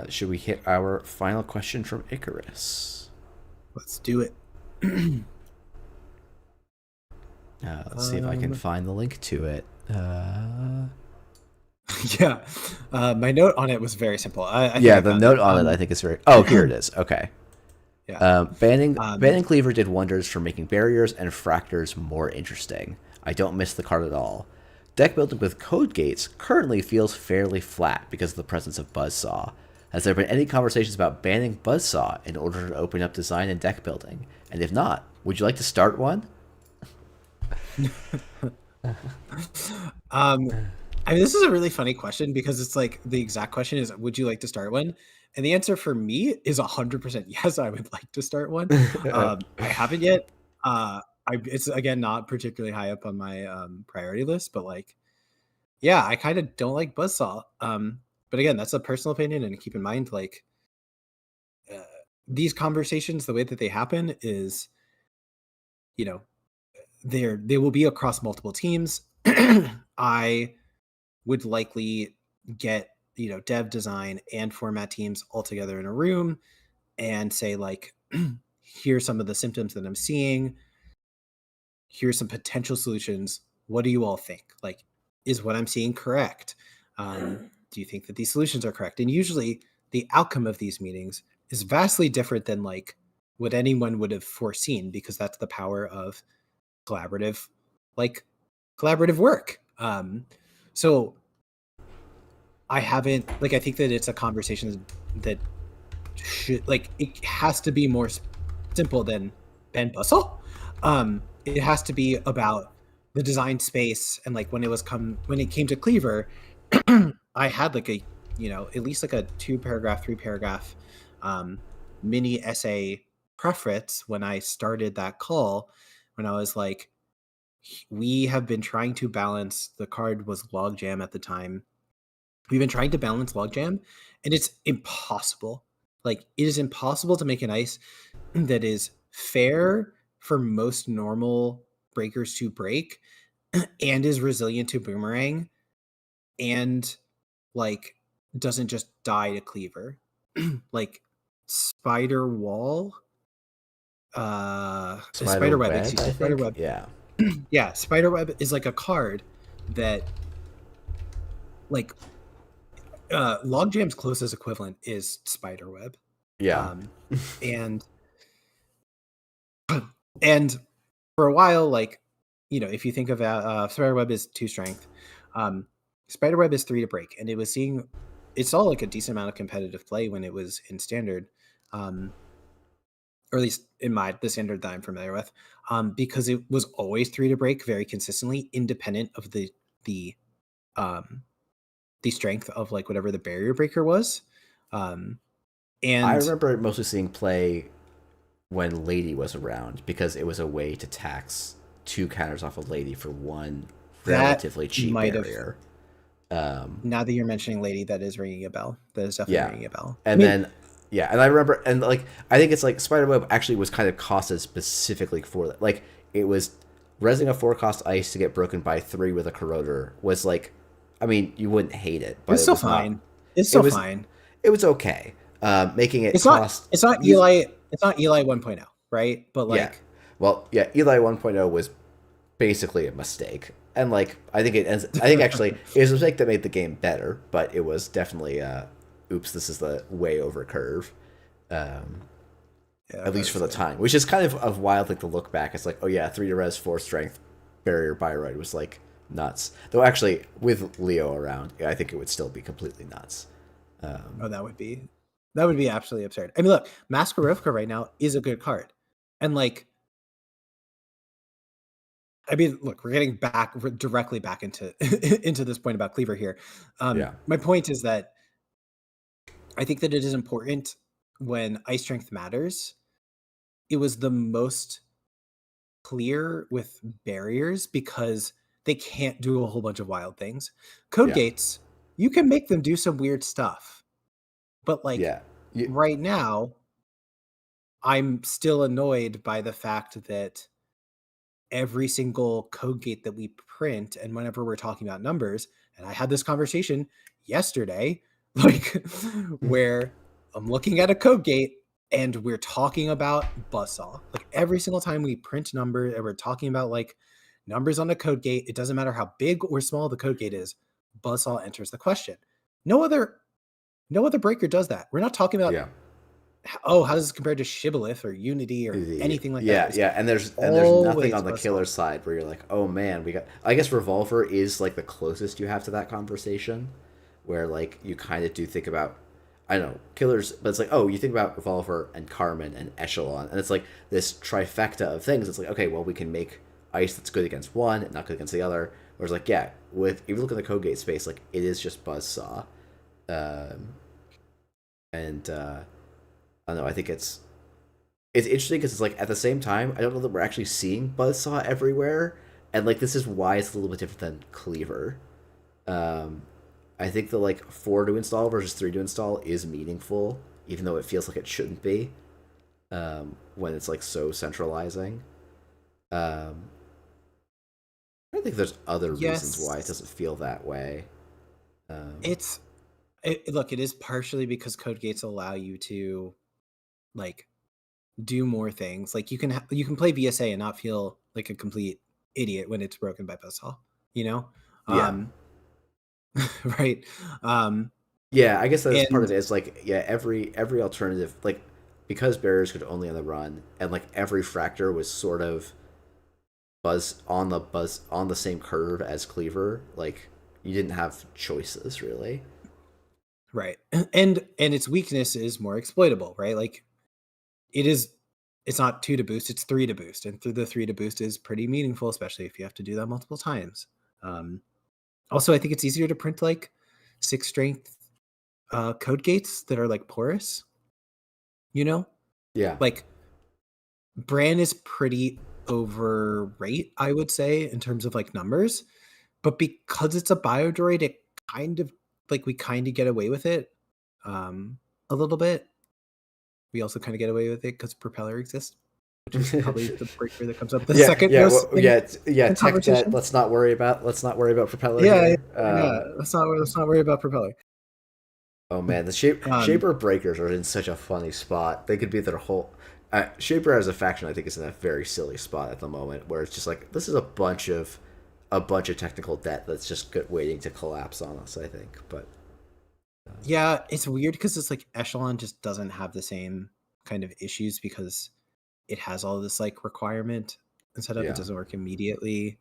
should we hit our final question from Icarus? Let's do it. Let's see if I can find the link to it. Yeah, my note on it was very simple. The note on it I think is very. Oh, here it is. Okay. Yeah. Banning Cleaver did wonders for making barriers and fractors more interesting. I don't miss the card at all. Deck building with code gates currently feels fairly flat because of the presence of Buzzsaw. Has there been any conversations about banning Buzzsaw in order to open up design and deck building? And if not, would you like to start one? I mean, this is a really funny question because it's like the exact question is, would you like to start one? And the answer for me is 100% yes, I would like to start one. I haven't yet. It's again not particularly high up on my priority list, but like, yeah, I kind of don't like Buzzsaw. But again, that's a personal opinion, and keep in mind, like, these conversations, the way that they happen is, you know, they will be across multiple teams. I would likely get, dev, design, and format teams all together in a room and say, like, here's some of the symptoms that I'm seeing. Here's some potential solutions. What do you all think? Like, is what I'm seeing correct? Do you think that these solutions are correct? And usually the outcome of these meetings is vastly different than like what anyone would have foreseen, because that's the power of collaborative work. So I haven't, like, I think that it's a conversation that should, like, it has to be more simple than Ben Buzzsaw. It has to be about the design space, and like when it came to Cleaver, I had like a, at least like a 2-paragraph, 3-paragraph mini essay preface when I started that call, when I was like, we have been trying to balance, the card was Logjam at the time. We've been trying to balance Logjam, and it's impossible. Like, it is impossible to make an ice that is fair for most normal breakers to break and is resilient to boomerang and like doesn't just die to Cleaver. Like Spider Wall, Spider Web, excuse me, Spider Web. Yeah. Yeah, Spider Web is like a card that, like, Logjam's closest equivalent is Spider Web. Yeah. And for a while, like, if you think of Spider Web is 2 strength, Spider Web is 3 to break, and it saw like a decent amount of competitive play when it was in standard, or at least in the standard that I'm familiar with, because it was always 3 to break very consistently, independent of the strength of like whatever the barrier breaker was. And I remember mostly seeing play when Lady was around, because it was a way to tax 2 counters off of Lady for 1 relatively cheap barrier. Now that you're mentioning Lady, that is ringing a bell. That is definitely ringing a bell. And then I remember, and like, I think it's like Spiderweb actually was kind of costed specifically for that. Like, it was resing a 4-cost ice to get broken by 3 with a corroder was like, I mean, you wouldn't hate it, but it's still fine. It's still fine. It was okay. Making it It's not Eli 1.0, right? But like, Eli 1.0 was basically a mistake. And like, I think actually it was a mistake that made the game better, but it was definitely oops, this is the way over curve. At least for the time, which is kind of wild. Like, to look back, it's like, oh yeah, 3 to res, 4 strength barrier Bioroid was like nuts. Though actually, with Leo around, I think it would still be completely nuts. That would be absolutely absurd. I mean, look, Maskarovka right now is a good card, and like, I mean, look, we're getting directly back into into this point about Cleaver here. My point is that I think that it is important when ice strength matters. It was the most clear with barriers because they can't do a whole bunch of wild things. Code gates, you can make them do some weird stuff, but like right now, I'm still annoyed by the fact that every single code gate that we print, and whenever we're talking about numbers, and I had this conversation yesterday, like, where I'm looking at a code gate and we're talking about Buzzsaw. Like, every single time we print numbers and we're talking about like numbers on the code gate, it doesn't matter how big or small the code gate is, Buzzsaw enters the question. No other breaker does that. We're not talking about how does this compare to Shibboleth or Unity or anything like yeah, that? It's yeah, and there's nothing always on the Buzzsaw. killer side where you're like, oh man, we got. I guess Revolver is like the closest you have to that conversation, where like you kind of do think about, I don't know, killers, but it's like, oh, you think about Revolver and Carmen and Echelon, and it's like this trifecta of things. It's like, okay, well, we can make ice that's good against one and not good against the other. Whereas like, yeah, with if you look at the Codegate space, like it is just Buzzsaw, and I don't know. I think it's interesting because it's like at the same time, I don't know that we're actually seeing Buzzsaw everywhere, and like this is why it's a little bit different than Cleaver. I think the like 4 to install versus 3 to install is meaningful, even though it feels like it shouldn't be, when it's like so centralizing. I don't think there's other reasons why it doesn't feel that way. Look, it is partially because code gates allow you to like do more things. Like you can play VSA and not feel like a complete idiot when it's broken by Buzzsaw, you know? Yeah. Right. Yeah, I guess that's part of it. It's like, yeah, every alternative, like because barriers could only on the run, and like every fractor was sort of on the same curve as Cleaver, like you didn't have choices really. Right. And its weakness is more exploitable, right? Like it's not 2 to boost, it's 3 to boost. And through the 3 to boost is pretty meaningful, especially if you have to do that multiple times. Also, I think it's easier to print like 6 strength code gates that are like porous. You know? Yeah. Like Bran is pretty overrate, I would say, in terms of like numbers. But because it's a biodroid, it kind of like we kind of get away with it a little bit. We also kind of get away with it because Propeller exists, which is probably the breaker that comes up the second most. Tech debt. Let's not worry about Propeller. Yeah, let's not worry about Propeller. Oh man, the Shaper breakers are in such a funny spot. They could be their whole. Shaper as a faction, I think, is in a very silly spot at the moment, where it's just like this is a bunch of technical debt that's just good, waiting to collapse on us. I think, but yeah, it's weird because it's like Echelon just doesn't have the same kind of issues because it has all this like requirement instead of it doesn't work immediately.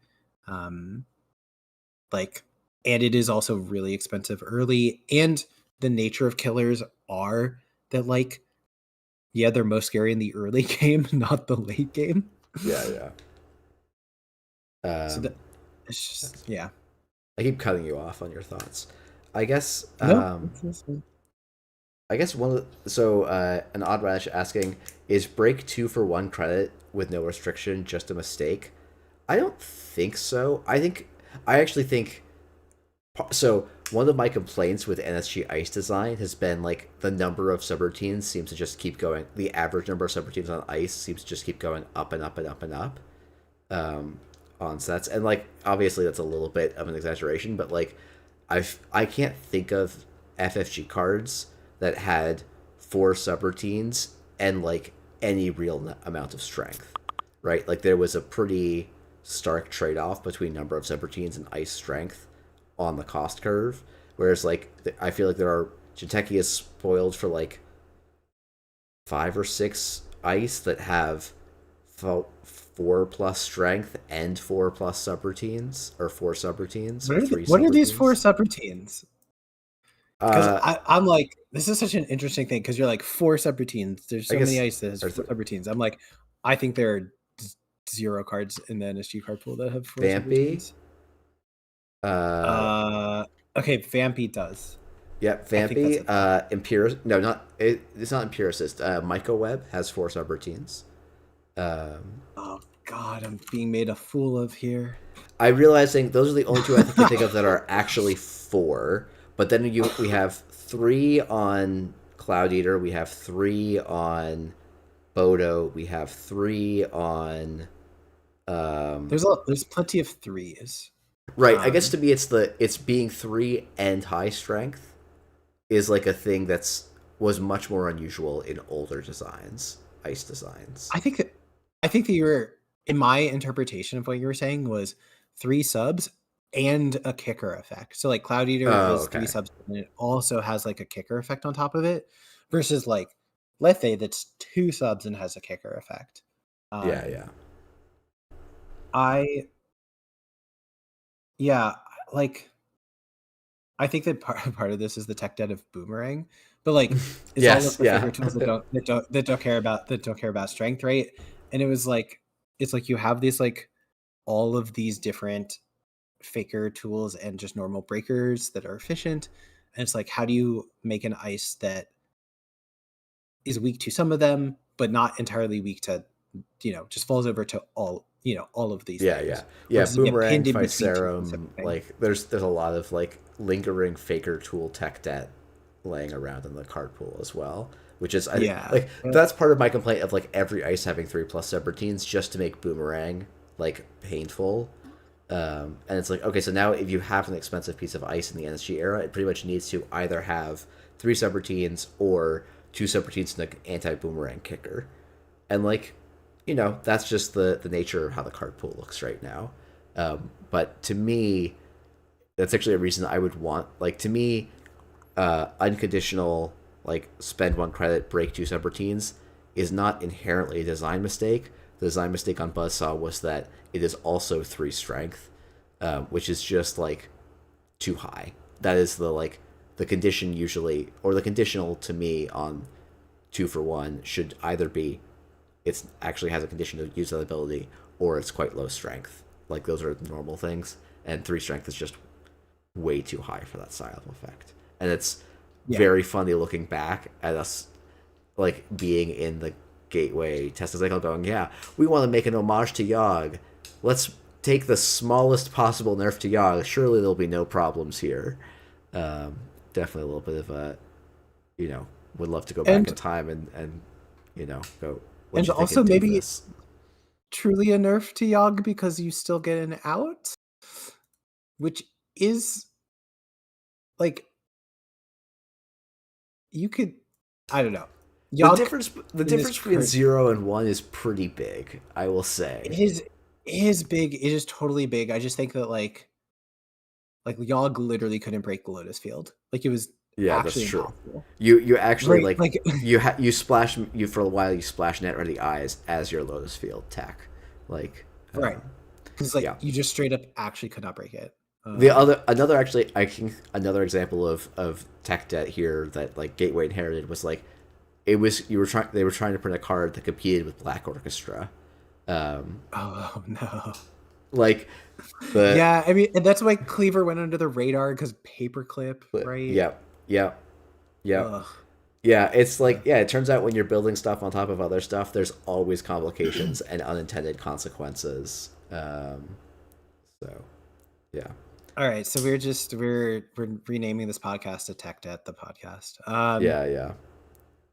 Like, and it is also really expensive early, and the nature of killers are that like, yeah, they're most scary in the early game, not the late game. Yeah. So that it's just I keep cutting you off on your thoughts. I guess. No, I guess an odd rash asking, is break 2 for 1 credit with no restriction just a mistake? I don't think so. I actually think so. One of my complaints with NSG Ice design has been like the number of subroutines seems to just keep going. The average number of subroutines on Ice seems to just keep going up and up and up and up. On sets, and like obviously that's a little bit of an exaggeration, but like I can't think of FFG cards that had 4 subroutines and like any real amount of strength, right? Like there was a pretty stark trade-off between number of subroutines and ice strength on the cost curve, whereas like I feel like Jinteki is spoiled for like 5 or 6 ice that have 4 plus strength and 4 plus subroutines, or 4 subroutines. What are these 4 subroutines? Because I'm like, this is such an interesting thing because you're like 4 subroutines. There's so many ice that has 4 subroutines. I'm like, I think there are 0 cards in the NSG card pool that have 4 Vampy? subroutines. Okay, Vampy does. Yeah, Vampy. It's not Empiricist. Mycoweb has 4 subroutines. Oh God, I'm being made a fool of here. I'm realizing those are the only 2 I can think of that are actually 4. But then we have 3 on Cloud Eater, we have 3 on Bodo, we have 3 on. There's plenty of 3s. Right, I guess to me it's being 3 and high strength is like a thing was much more unusual in older designs, ice designs. I think that you were, in my interpretation of what you were saying, was 3 subs and a kicker effect. So like Cloud Eater has 3 subs and it also has like a kicker effect on top of it, versus like Lethe that's 2 subs and has a kicker effect. Yeah. Like I think that part of this is the tech debt of Boomerang, but like it's Yes, all of the yeah. figure tools that don't care about strength, right? And it was like it's like you have these like all of these different faker tools and just normal breakers that are efficient, and it's like how do you make an ice that is weak to some of them but not entirely weak to, just falls over to all of these things. Or does it get Boomerang, pinned in between two Ficerum, specific things? like there's a lot of like lingering faker tool tech debt laying around in the card pool as well, which is like that's part of my complaint of like every ice having 3+ subroutines just to make Boomerang like painful. And it's like, okay, so now if you have an expensive piece of ice in the NSG era, it pretty much needs to either have 3 subroutines or 2 subroutines and an anti-Boomerang kicker. And like, that's just the nature of how the card pool looks right now. But to me, that's actually a reason I would want, like, to me, unconditional, like, spend 1 credit, break 2 subroutines is not inherently a design mistake. The design mistake on Buzzsaw was that it is also 3 strength, which is just, like, too high. That is the condition usually, or the conditional to me on 2 for 1 should either be it's actually has a condition to use that ability, or it's quite low strength. Like, those are normal things, and 3 strength is just way too high for that style of effect. And it's very funny looking back at us, like, being in the Gateway test cycle going, yeah, we want to make an homage to Yogg. Let's take the smallest possible nerf to Yogg. Surely there'll be no problems here. Definitely a little bit of a, would love to go back in time and go. And also maybe it's truly a nerf to Yogg because you still get an out, which is like you could, I don't know. Yogg, the difference between 0 and 1 is pretty big, I will say. It is big. It is totally big. I just think that like Yogg literally couldn't break the Lotus Field. Like it was that's true. Impossible. You actually right, you splash for a while. You splash Netrunner the eyes as your Lotus Field tech, like right, because you just straight up actually could not break it. Another example of tech debt here that like Gateway inherited was like they were trying to print a card that competed with Black Orchestra. Oh no. Like I mean, and that's why Cleaver went under the radar because paperclip, right? Yep. Yeah, it's like it turns out when you're building stuff on top of other stuff, there's always complications and unintended consequences. So yeah. All right, so we're renaming this podcast to Tech Debt, the podcast.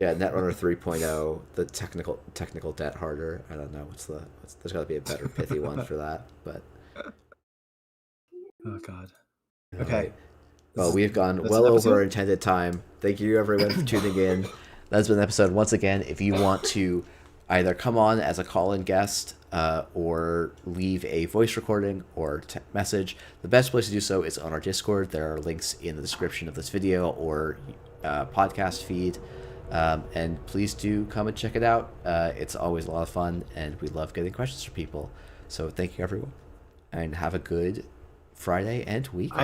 Yeah, Netrunner 3.0, the technical debt harder. I don't know there's got to be a better pithy one for that, but oh god. Okay. Right. Well, we've gone well over our intended time. Thank you everyone for tuning in. That's been an episode. Once again, if you want to either come on as a call-in guest or leave a voice recording or message, the best place to do so is on our Discord. There are links in the description of this video or podcast feed. And please do come and check it out. It's always a lot of fun, and we love getting questions from people. So thank you, everyone, and have a good Friday and weekend.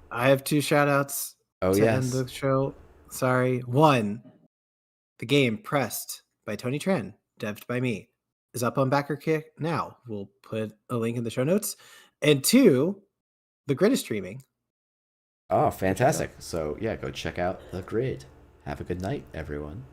I have 2 shout-outs to end the show. Sorry. 1, the game Pressed by Tony Tran, devved by me, is up on BackerKick now. We'll put a link in the show notes. And 2, the Grid is streaming. Oh, fantastic. So, go check out the Grid. Have a good night, everyone.